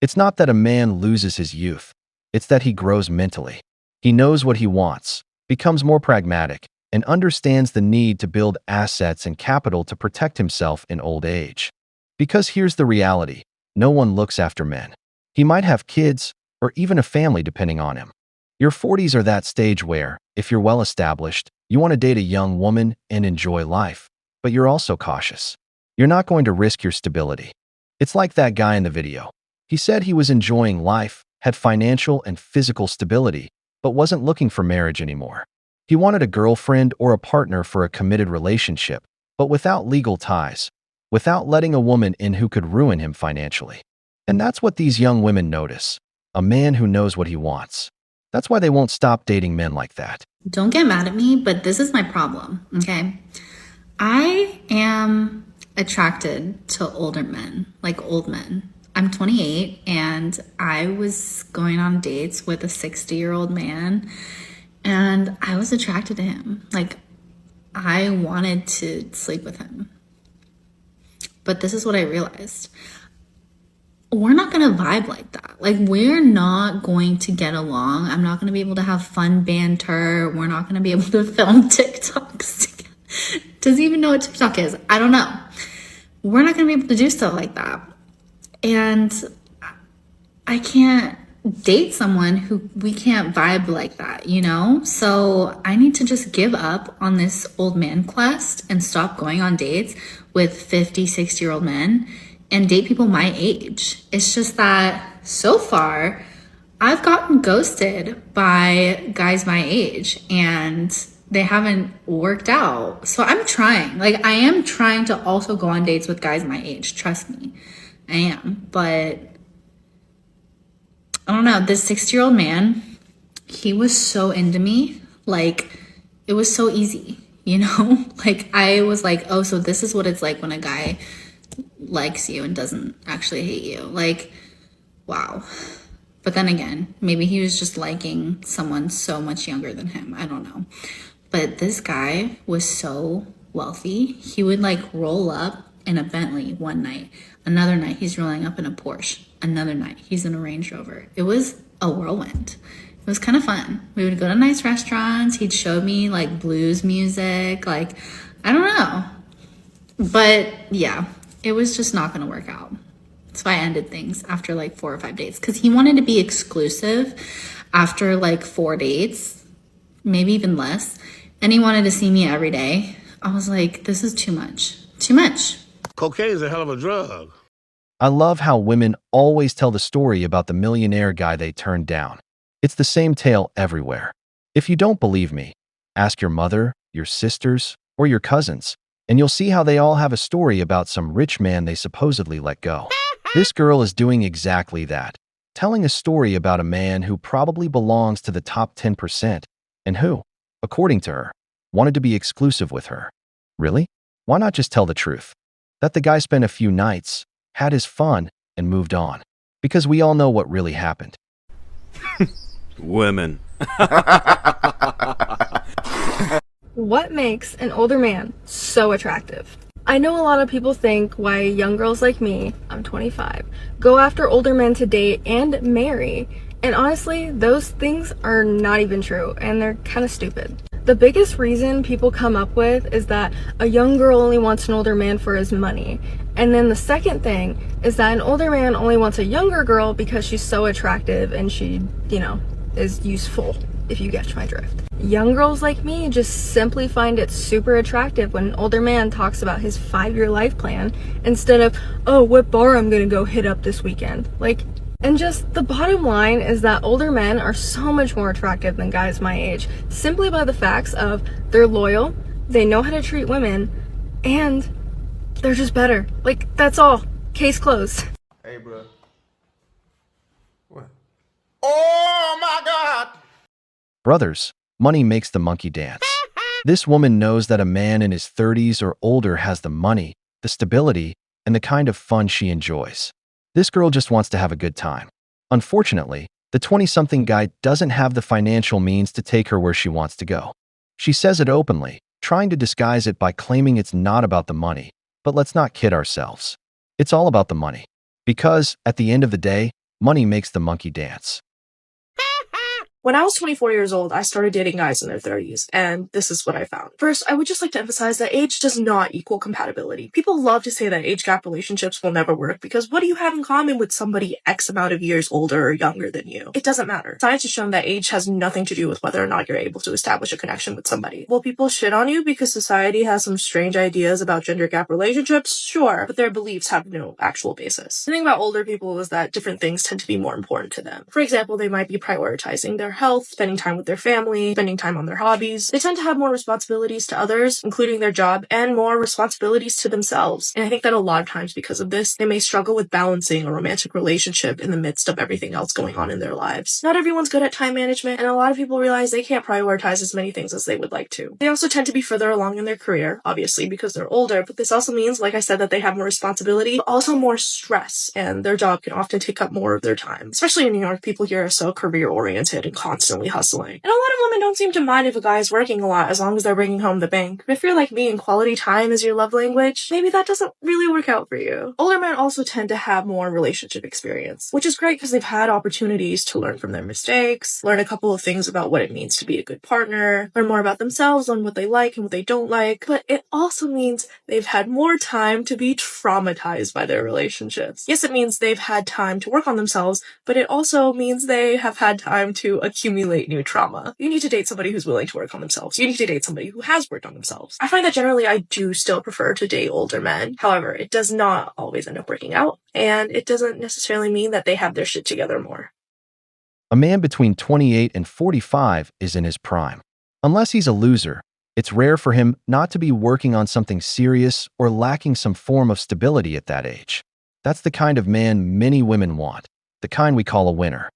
It's not that a man loses his youth. It's that he grows mentally. He knows what he wants, becomes more pragmatic, and understands the need to build assets and capital to protect himself in old age. Because here's the reality, no one looks after men. He might have kids, or even a family depending on him. Your 40s are that stage where, if you're well established, you want to date a young woman and enjoy life, but you're also cautious. You're not going to risk your stability. It's like that guy in the video. He said he was enjoying life, had financial and physical stability, but wasn't looking for marriage anymore. He wanted a girlfriend or a partner for a committed relationship, but without legal ties, without letting a woman in who could ruin him financially. And that's what these young women notice, a man who knows what he wants. That's why they won't stop dating men like that. Don't get mad at me, but this is my problem, okay? I am attracted to older men, like old men. I'm 28 and I was going on dates with a 60-year-old man and I was attracted to him. Like, I wanted to sleep with him. But this is what I realized. We're not going to vibe like that. Like, we're not going to get along. I'm not going to be able to have fun banter. We're not going to be able to film TikToks Does he even know what TikTok is? I don't know. We're not going to be able to do stuff like that. And I can't date someone who we can't vibe like that, you know? So I need to just give up on this old man quest and stop going on dates with 50, 60-year-old men and date people my age. It's just that so far I've gotten ghosted by guys my age and they haven't worked out. So I'm trying. Like, I am trying to also go on dates with guys my age. Trust me, I am. But I don't know. This 60-year-old man, he was so into me. Like, it was so easy, you know? Like, I was like, oh, so this is what it's like when a guy likes you and doesn't actually hate you. Like, wow. But then again, maybe he was just liking someone so much younger than him. I don't know. But this guy was so wealthy. He would like roll up in a Bentley one night. Another night, he's rolling up in a Porsche. Another night, he's in a Range Rover. It was a whirlwind. It was kind of fun. We would go to nice restaurants. He'd show me like blues music. Like, I don't know. But yeah, it was just not going to work out. So I ended things after like 4 or 5 dates because he wanted to be exclusive after like 4 dates, maybe even less. And he wanted to see me every day. I was like, this is too much. Too much. Cocaine is a hell of a drug. I love how women always tell the story about the millionaire guy they turned down. It's the same tale everywhere. If you don't believe me, ask your mother, your sisters, or your cousins, and you'll see how they all have a story about some rich man they supposedly let go. This girl is doing exactly that, telling a story about a man who probably belongs to the top 10% and who, according to her, wanted to be exclusive with her. Really? Why not just tell the truth? That the guy spent a few nights, had his fun, and moved on. Because we all know what really happened. Women. What makes an older man so attractive? I know a lot of people think why young girls like me, I'm 25, go after older men to date and marry. And honestly, those things are not even true, and they're kind of stupid. The biggest reason people come up with is that a young girl only wants an older man for his money. And then the second thing is that an older man only wants a younger girl because she's so attractive and she, you know, is useful, if you catch my drift. Young girls like me just simply find it super attractive when an older man talks about his 5-year life plan instead of, oh, what bar I'm gonna go hit up this weekend. Like, and just the bottom line is that older men are so much more attractive than guys my age, simply by the facts of they're loyal, they know how to treat women, and they're just better. Like, that's all. Case closed. Hey, bro. What? Oh, my God! Brothers, money makes the monkey dance. This woman knows that a man in his 30s or older has the money, the stability, and the kind of fun she enjoys. This girl just wants to have a good time. Unfortunately, the 20-something guy doesn't have the financial means to take her where she wants to go. She says it openly, trying to disguise it by claiming it's not about the money. But let's not kid ourselves. It's all about the money. Because, at the end of the day, money makes the monkey dance. When I was 24 years old, I started dating guys in their 30s, and this is what I found. First, I would just like to emphasize that age does not equal compatibility. People love to say that age gap relationships will never work because what do you have in common with somebody X amount of years older or younger than you? It doesn't matter. Science has shown that age has nothing to do with whether or not you're able to establish a connection with somebody. Will people shit on you because society has some strange ideas about gender gap relationships? Sure, but their beliefs have no actual basis. The thing about older people is that different things tend to be more important to them. For example, they might be prioritizing their health, spending time with their family, spending time on their hobbies. They tend to have more responsibilities to others, including their job, and more responsibilities to themselves. And I think that a lot of times because of this, they may struggle with balancing a romantic relationship in the midst of everything else going on in their lives. Not everyone's good at time management, and a lot of people realize they can't prioritize as many things as they would like to. They also tend to be further along in their career, obviously because they're older, but this also means, like I said, that they have more responsibility, but also more stress, and their job can often take up more of their time. Especially in New York, people here are so career-oriented and constantly hustling. And a lot of women don't seem to mind if a guy is working a lot as long as they're bringing home the bank. But if you're like me and quality time is your love language, maybe that doesn't really work out for you. Older men also tend to have more relationship experience, which is great because they've had opportunities to learn from their mistakes, learn a couple of things about what it means to be a good partner, learn more about themselves on what they like and what they don't like. But it also means they've had more time to be traumatized by their relationships. Yes, it means they've had time to work on themselves, but it also means they have had time to accumulate new trauma. You need to date somebody who's willing to work on themselves. You need to date somebody who has worked on themselves. I find that generally I do still prefer to date older men. However, it does not always end up working out, and it doesn't necessarily mean that they have their shit together more. A man between 28 and 45 is in his prime. Unless he's a loser, it's rare for him not to be working on something serious or lacking some form of stability at that age. That's the kind of man many women want, the kind we call a winner.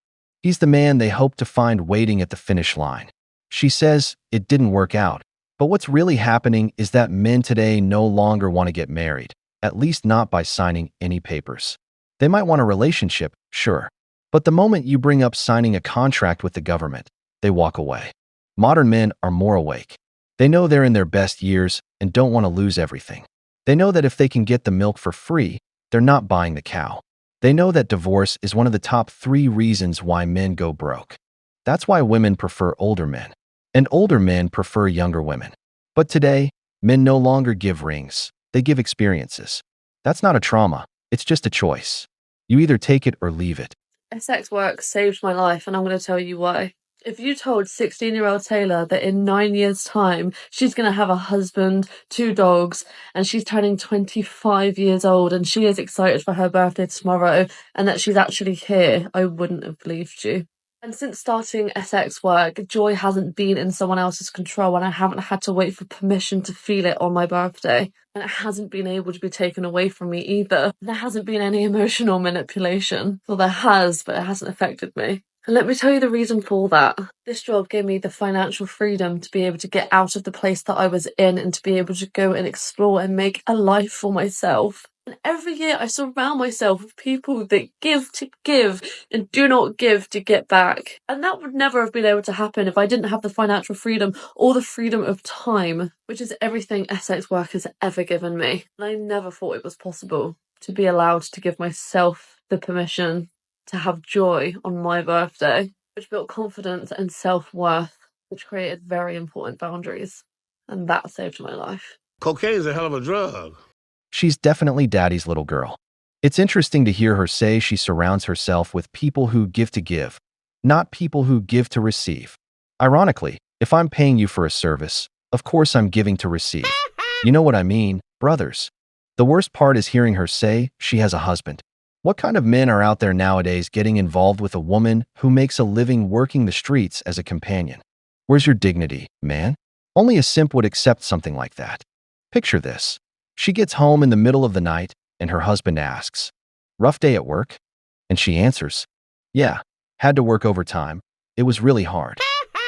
He's the man they hope to find waiting at the finish line. She says it didn't work out, but what's really happening is that men today no longer want to get married, at least not by signing any papers. They might want a relationship, sure, but the moment you bring up signing a contract with the government, they walk away. Modern men are more awake. They know they're in their best years and don't want to lose everything. They know that if they can get the milk for free, they're not buying the cow. They know that divorce is one of the top 3 reasons why men go broke. That's why women prefer older men, and older men prefer younger women. But today, men no longer give rings, they give experiences. That's not a trauma, it's just a choice. You either take it or leave it. Sex work saved my life, and I'm going to tell you why. If you told 16-year-old Taylor that in 9 years' time she's going to have a husband, 2 dogs, and she's turning 25 years old and she is excited for her birthday tomorrow and that she's actually here, I wouldn't have believed you. And since starting sex work, joy hasn't been in someone else's control and I haven't had to wait for permission to feel it on my birthday. And it hasn't been able to be taken away from me either. There hasn't been any emotional manipulation. Well, there has, but it hasn't affected me. And let me tell you the reason for that. This job gave me the financial freedom to be able to get out of the place that I was in and to be able to go and explore and make a life for myself. And every year I surround myself with people that give to give and do not give to get back. And that would never have been able to happen if I didn't have the financial freedom or the freedom of time, which is everything sex work has ever given me. And I never thought it was possible to be allowed to give myself the permission to have joy on my birthday, which built confidence and self-worth, which created very important boundaries. And that saved my life. Cocaine is a hell of a drug. She's definitely daddy's little girl. It's interesting to hear her say she surrounds herself with people who give to give, not people who give to receive. Ironically, if I'm paying you for a service, of course I'm giving to receive. You know what I mean, brothers? The worst part is hearing her say she has a husband. What kind of men are out there nowadays getting involved with a woman who makes a living working the streets as a companion? Where's your dignity, man? Only a simp would accept something like that. Picture this. She gets home in the middle of the night and her husband asks, "Rough day at work?" And she answers, "Yeah, had to work overtime. It was really hard."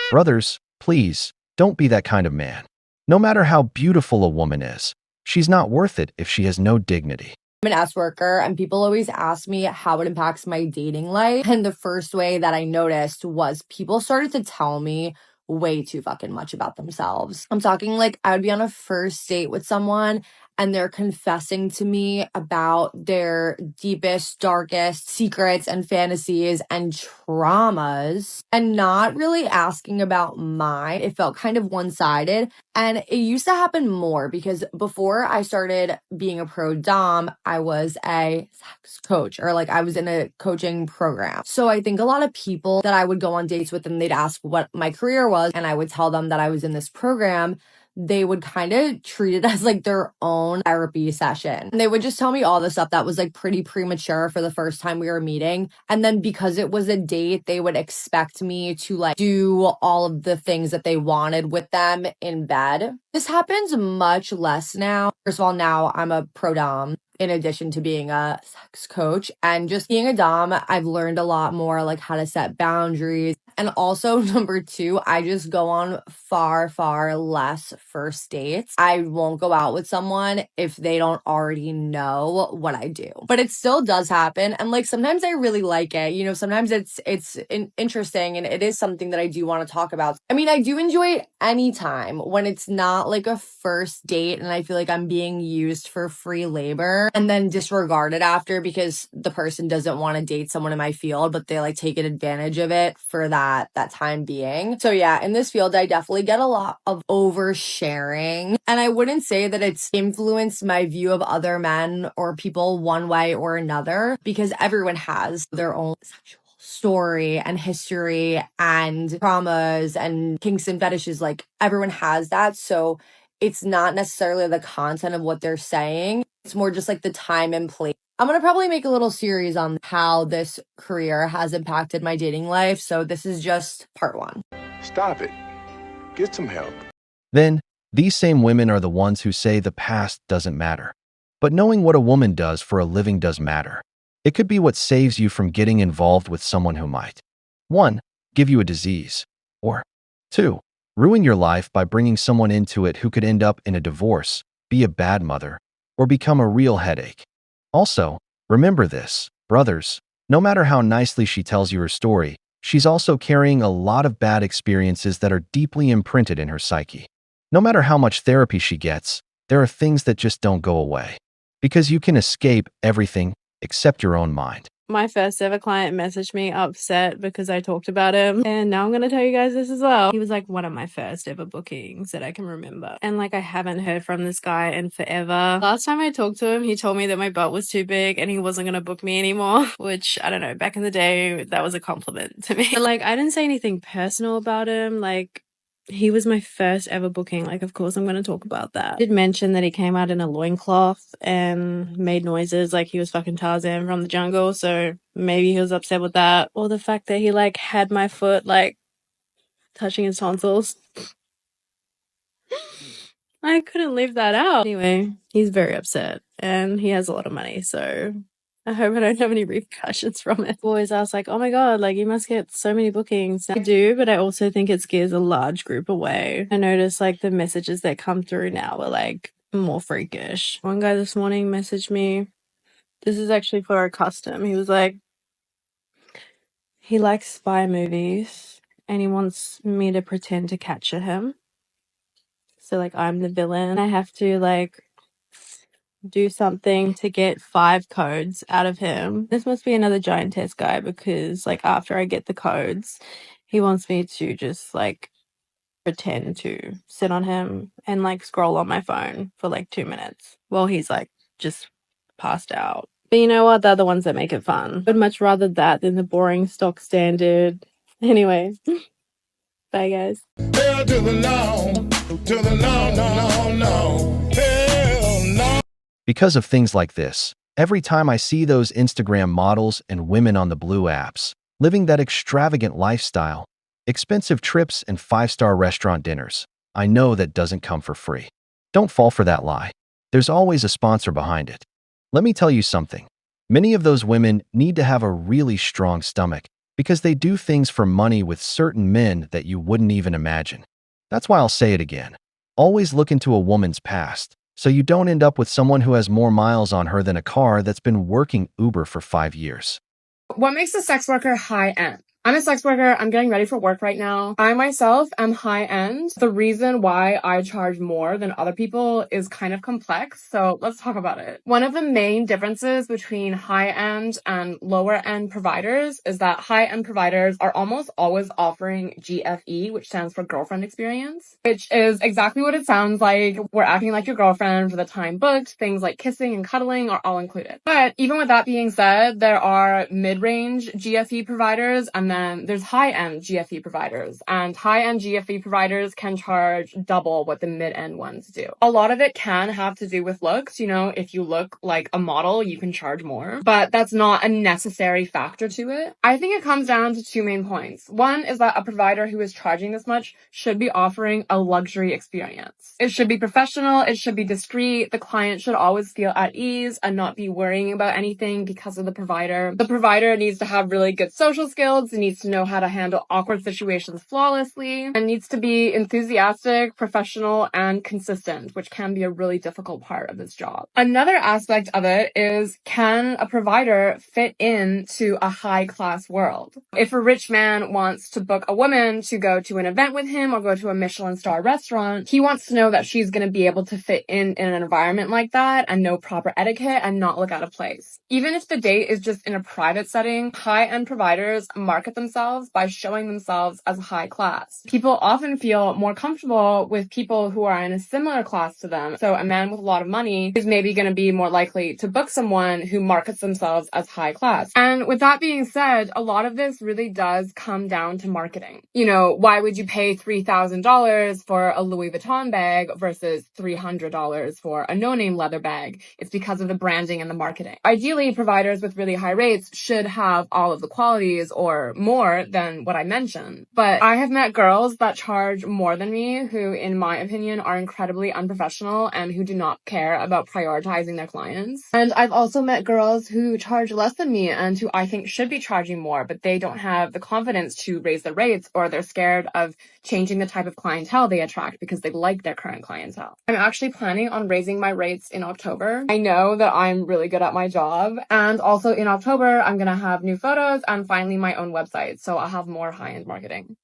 Brothers, please, don't be that kind of man. No matter how beautiful a woman is, she's not worth it if she has no dignity. I'm an S worker and people always ask me how it impacts my dating life. And the first way that I noticed was people started to tell me way too fucking much about themselves. I'm talking like I would be on a first date with someone and they're confessing to me about their deepest, darkest secrets and fantasies and traumas and not really asking about mine. It felt kind of one-sided. And it used to happen more because before I started being a pro dom, I was a sex coach or like I was in a coaching program. So I think a lot of people that I would go on dates with and they'd ask what my career was and I would tell them that I was in this program, they would kind of treat it as like their own therapy session. And they would just tell me all the stuff that was like pretty premature for the first time we were meeting. And then because it was a date, they would expect me to like do all of the things that they wanted with them in bed. This happens much less now. First of all, now I'm a pro dom in addition to being a sex coach and just being a dom. I've learned a lot more like how to set boundaries. And also, number two, I just go on far, far less first dates. I won't go out with someone if they don't already know what I do. But it still does happen. And like sometimes I really like it. You know, sometimes it's interesting and it is something that I do want to talk about. I mean, I do enjoy any time when it's not like a first date and I feel like I'm being used for free labor and then disregarded after because the person doesn't want to date someone in my field, but they like take advantage of it for that time being. So yeah, in this field, I definitely get a lot of oversharing. And I wouldn't say that it's influenced my view of other men or people one way or another, because everyone has their own sexual story and history and traumas and kinks and fetishes. Like everyone has that. So it's not necessarily the content of what they're saying. It's more just like the time and place. I'm going to probably make a little series on how this career has impacted my dating life. So this is just part one. Stop it. Get some help. Then, these same women are the ones who say the past doesn't matter. But knowing what a woman does for a living does matter. It could be what saves you from getting involved with someone who might 1. Give you a disease, or 2. Ruin your life by bringing someone into it who could end up in a divorce, be a bad mother, or become a real headache. Also, remember this, brothers, no matter how nicely she tells you her story, she's also carrying a lot of bad experiences that are deeply imprinted in her psyche. No matter how much therapy she gets, there are things that just don't go away. Because you can escape everything except your own mind. My first ever client messaged me upset because I talked about him. And now I'm going to tell you guys this as well. He was like one of my first ever bookings that I can remember. And like I haven't heard from this guy in forever. Last time I talked to him, he told me that my butt was too big and he wasn't going to book me anymore. Which, I don't know, back in the day, that was a compliment to me. But like, I didn't say anything personal about him. Like, he was my first ever booking. Like, of course, I'm going to talk about that. I did mention that he came out in a loincloth and made noises like he was fucking Tarzan from the jungle. So maybe he was upset with that. Or the fact that he, like, had my foot, like, touching his tonsils. I couldn't leave that out. Anyway, he's very upset. And he has a lot of money, so I hope I don't have any repercussions from it. Boys, I was like, oh my god, like you must get so many bookings. I do, but I also think it scares a large group away. I notice like the messages that come through now are like more freakish. One guy this morning messaged me. This is actually for a custom. He was like, he likes spy movies and he wants me to pretend to capture him. So like I'm the villain. I have to like do something to get 5 codes out of him. This must be another giantess guy because like after I get the codes, he wants me to just like pretend to sit on him and like scroll on my phone for like 2 minutes while he's like just passed out. But you know what? They're the ones that make it fun. I'd much rather that than the boring stock standard. Anyway, bye guys. Hell to the no, to the no, no, no, no. Hell no. Because of things like this, every time I see those Instagram models and women on the blue apps, living that extravagant lifestyle, expensive trips and 5-star restaurant dinners, I know that doesn't come for free. Don't fall for that lie. There's always a sponsor behind it. Let me tell you something. Many of those women need to have a really strong stomach because they do things for money with certain men that you wouldn't even imagine. That's why I'll say it again. Always look into a woman's past, so you don't end up with someone who has more miles on her than a car that's been working Uber for 5 years. What makes a sex worker high end? I'm a sex worker. I'm getting ready for work right now. I myself am high end. The reason why I charge more than other people is kind of complex. So let's talk about it. One of the main differences between high end and lower end providers is that high end providers are almost always offering GFE, which stands for girlfriend experience, which is exactly what it sounds like. We're acting like your girlfriend for the time booked. Things like kissing and cuddling are all included. But even with that being said, there are mid-range GFE providers and then there's high-end GFE providers, and high-end GFE providers can charge double what the mid-end ones do. A lot of it can have to do with looks. You know, if you look like a model, you can charge more, but that's not a necessary factor to it. I think it comes down to 2 main points. One is that a provider who is charging this much should be offering a luxury experience. It should be professional, it should be discreet, the client should always feel at ease and not be worrying about anything because of the provider. The provider needs to have really good social skills, needs to know how to handle awkward situations flawlessly, and needs to be enthusiastic, professional, and consistent, which can be a really difficult part of this job. Another aspect of it is, can a provider fit into a high-class world? If a rich man wants to book a woman to go to an event with him or go to a Michelin star restaurant, he wants to know that she's going to be able to fit in an environment like that and know proper etiquette and not look out of place. Even if the date is just in a private setting, high-end providers market themselves by showing themselves as high class. People often feel more comfortable with people who are in a similar class to them. So a man with a lot of money is maybe going to be more likely to book someone who markets themselves as high class. And with that being said, a lot of this really does come down to marketing. You know, why would you pay $3,000 for a Louis Vuitton bag versus $300 for a no-name leather bag? It's because of the branding and the marketing. Ideally, providers with really high rates should have all of the qualities or more than what I mentioned. But I have met girls that charge more than me who, in my opinion, are incredibly unprofessional and who do not care about prioritizing their clients. And I've also met girls who charge less than me and who I think should be charging more, but they don't have the confidence to raise their rates, or they're scared of changing the type of clientele they attract because they like their current clientele. I'm actually planning on raising my rates in October. I know that I'm really good at my job, and also in October, I'm gonna have new photos and finally my own website, so I'll have more high-end marketing.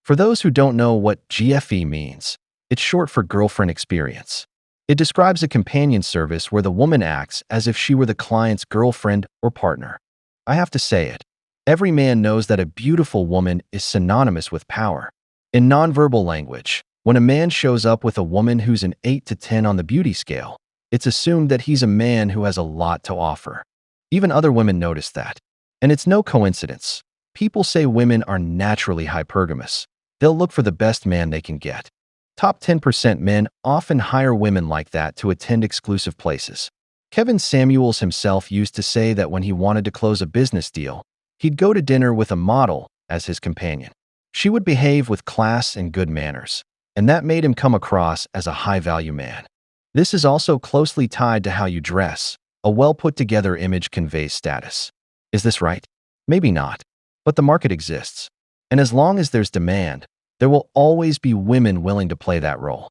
For those who don't know what GFE means, it's short for girlfriend experience. It describes a companion service where the woman acts as if she were the client's girlfriend or partner. I have to say it. Every man knows that a beautiful woman is synonymous with power. In nonverbal language, when a man shows up with a woman who's an 8 to 10 on the beauty scale, it's assumed that he's a man who has a lot to offer. Even other women notice that. And it's no coincidence. People say women are naturally hypergamous. They'll look for the best man they can get. Top 10% men often hire women like that to attend exclusive places. Kevin Samuels himself used to say that when he wanted to close a business deal, he'd go to dinner with a model as his companion. She would behave with class and good manners, and that made him come across as a high-value man. This is also closely tied to how you dress. A well-put-together image conveys status. Is this right? Maybe not. But the market exists. And as long as there's demand, there will always be women willing to play that role.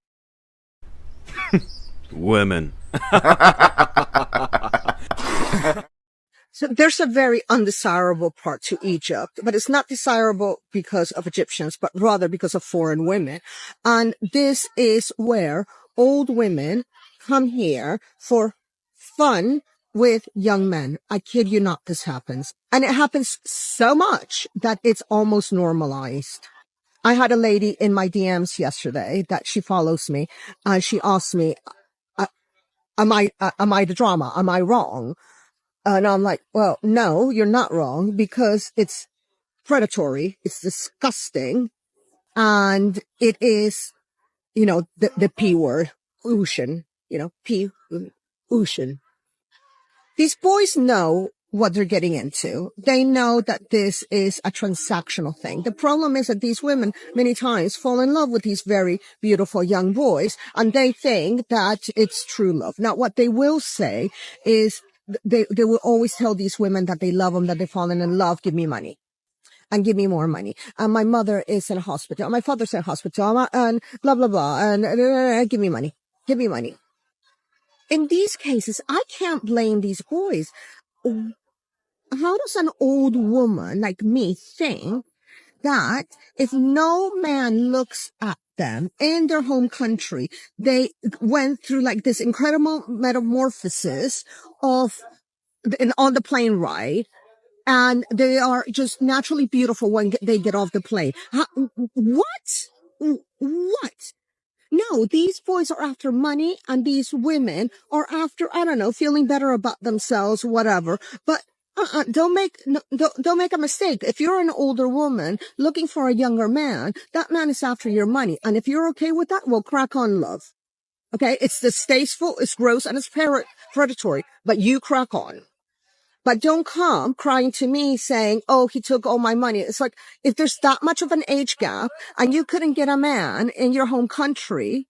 Women. So there's a very undesirable part to Egypt, but it's not desirable because of Egyptians, but rather because of foreign women. And this is where old women come here for fun with young men. I kid you not, this happens. And it happens so much that it's almost normalized. I had a lady in my DMs yesterday that she follows me, and she asked me, am I the drama? Am I wrong? And I'm like, well, no, you're not wrong, because it's predatory. It's disgusting. And it is, you know, the P word, ocean, you know, ocean. These boys know what they're getting into. They know that this is a transactional thing. The problem is that these women many times fall in love with these very beautiful young boys, and they think that it's true love. Now, what they will say is they will always tell these women that they love them, that they've fallen in love, give me money. And give me more money. And my mother is in a hospital. My father's in a hospital. And blah, blah, blah. And give me money. Give me money. In these cases, I can't blame these boys. How does an old woman like me think that if no man looks at them in their home country, they went through like this incredible metamorphosis on the plane ride, and they are just naturally beautiful when they get off the plane? What? What? No, these boys are after money, and these women are after, I don't know, feeling better about themselves, whatever. But don't make a mistake. If you're an older woman looking for a younger man, that man is after your money. And if you're okay with that, well, crack on, love. Okay? It's distasteful, it's gross, and it's predatory. But you crack on. But don't come crying to me saying, oh, he took all my money. It's like, if there's that much of an age gap and you couldn't get a man in your home country,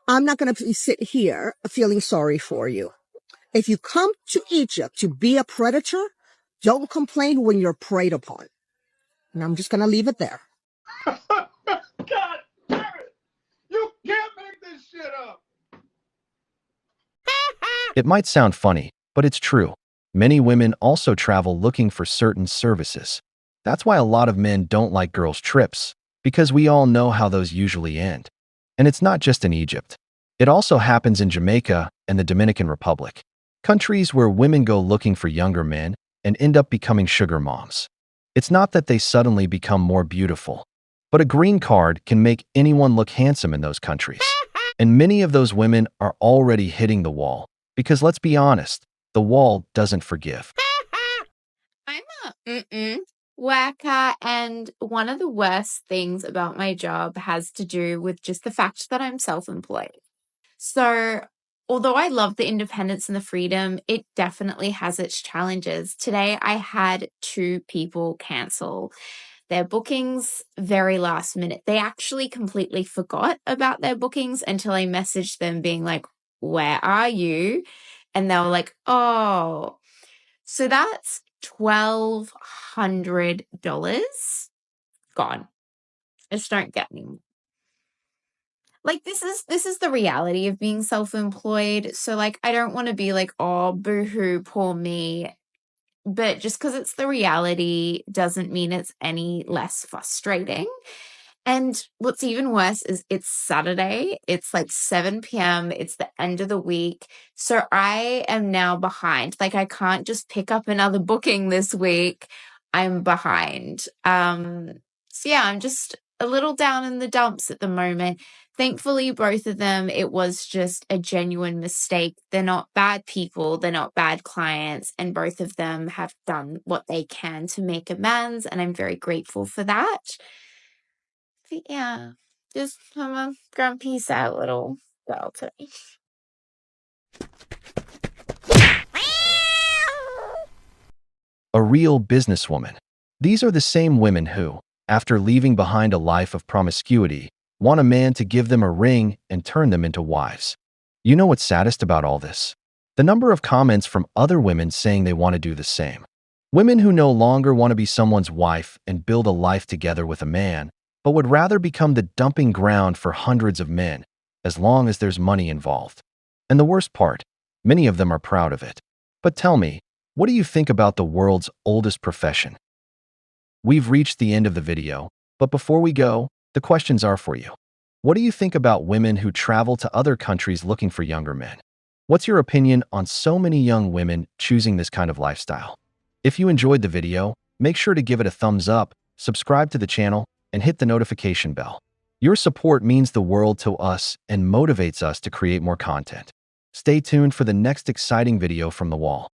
I'm not going to sit here feeling sorry for you. If you come to Egypt to be a predator, don't complain when you're preyed upon. And I'm just going to leave it there. God damn it! You can't make this shit up! It might sound funny, but it's true. Many women also travel looking for certain services. That's why a lot of men don't like girls' trips, because we all know how those usually end. And it's not just in Egypt. It also happens in Jamaica and the Dominican Republic, countries where women go looking for younger men and end up becoming sugar moms. It's not that they suddenly become more beautiful, but a green card can make anyone look handsome in those countries. And many of those women are already hitting the wall, because let's be honest, the wall doesn't forgive. I'm a worker, and one of the worst things about my job has to do with just the fact that I'm self-employed. So, although I love the independence and the freedom, it definitely has its challenges. Today, I had 2 people cancel their bookings very last minute. They actually completely forgot about their bookings until I messaged them being like, "Where are you?" And they were like, "Oh." So that's $1,200 gone. I just don't get any more. Like, this is the reality of being self-employed. So, like, I don't want to be like, "Oh, boo-hoo, poor me." But just because it's the reality doesn't mean it's any less frustrating. And what's even worse is it's Saturday. It's like 7 p.m. It's the end of the week. So I am now behind. Like, I can't just pick up another booking this week. I'm behind. So yeah, I'm just a little down in the dumps at the moment. Thankfully, both of them, it was just a genuine mistake. They're not bad people. They're not bad clients. And both of them have done what they can to make amends. And I'm very grateful for that. But yeah, just I'm a grumpy, sad little girl today. A real businesswoman. These are the same women who, after leaving behind a life of promiscuity, want a man to give them a ring and turn them into wives. You know what's saddest about all this? The number of comments from other women saying they want to do the same. Women who no longer want to be someone's wife and build a life together with a man, but would rather become the dumping ground for hundreds of men, as long as there's money involved. And the worst part, many of them are proud of it. But tell me, what do you think about the world's oldest profession? We've reached the end of the video, but before we go, the questions are for you. What do you think about women who travel to other countries looking for younger men? What's your opinion on so many young women choosing this kind of lifestyle? If you enjoyed the video, make sure to give it a thumbs up, subscribe to the channel, and hit the notification bell. Your support means the world to us and motivates us to create more content. Stay tuned for the next exciting video from the wall.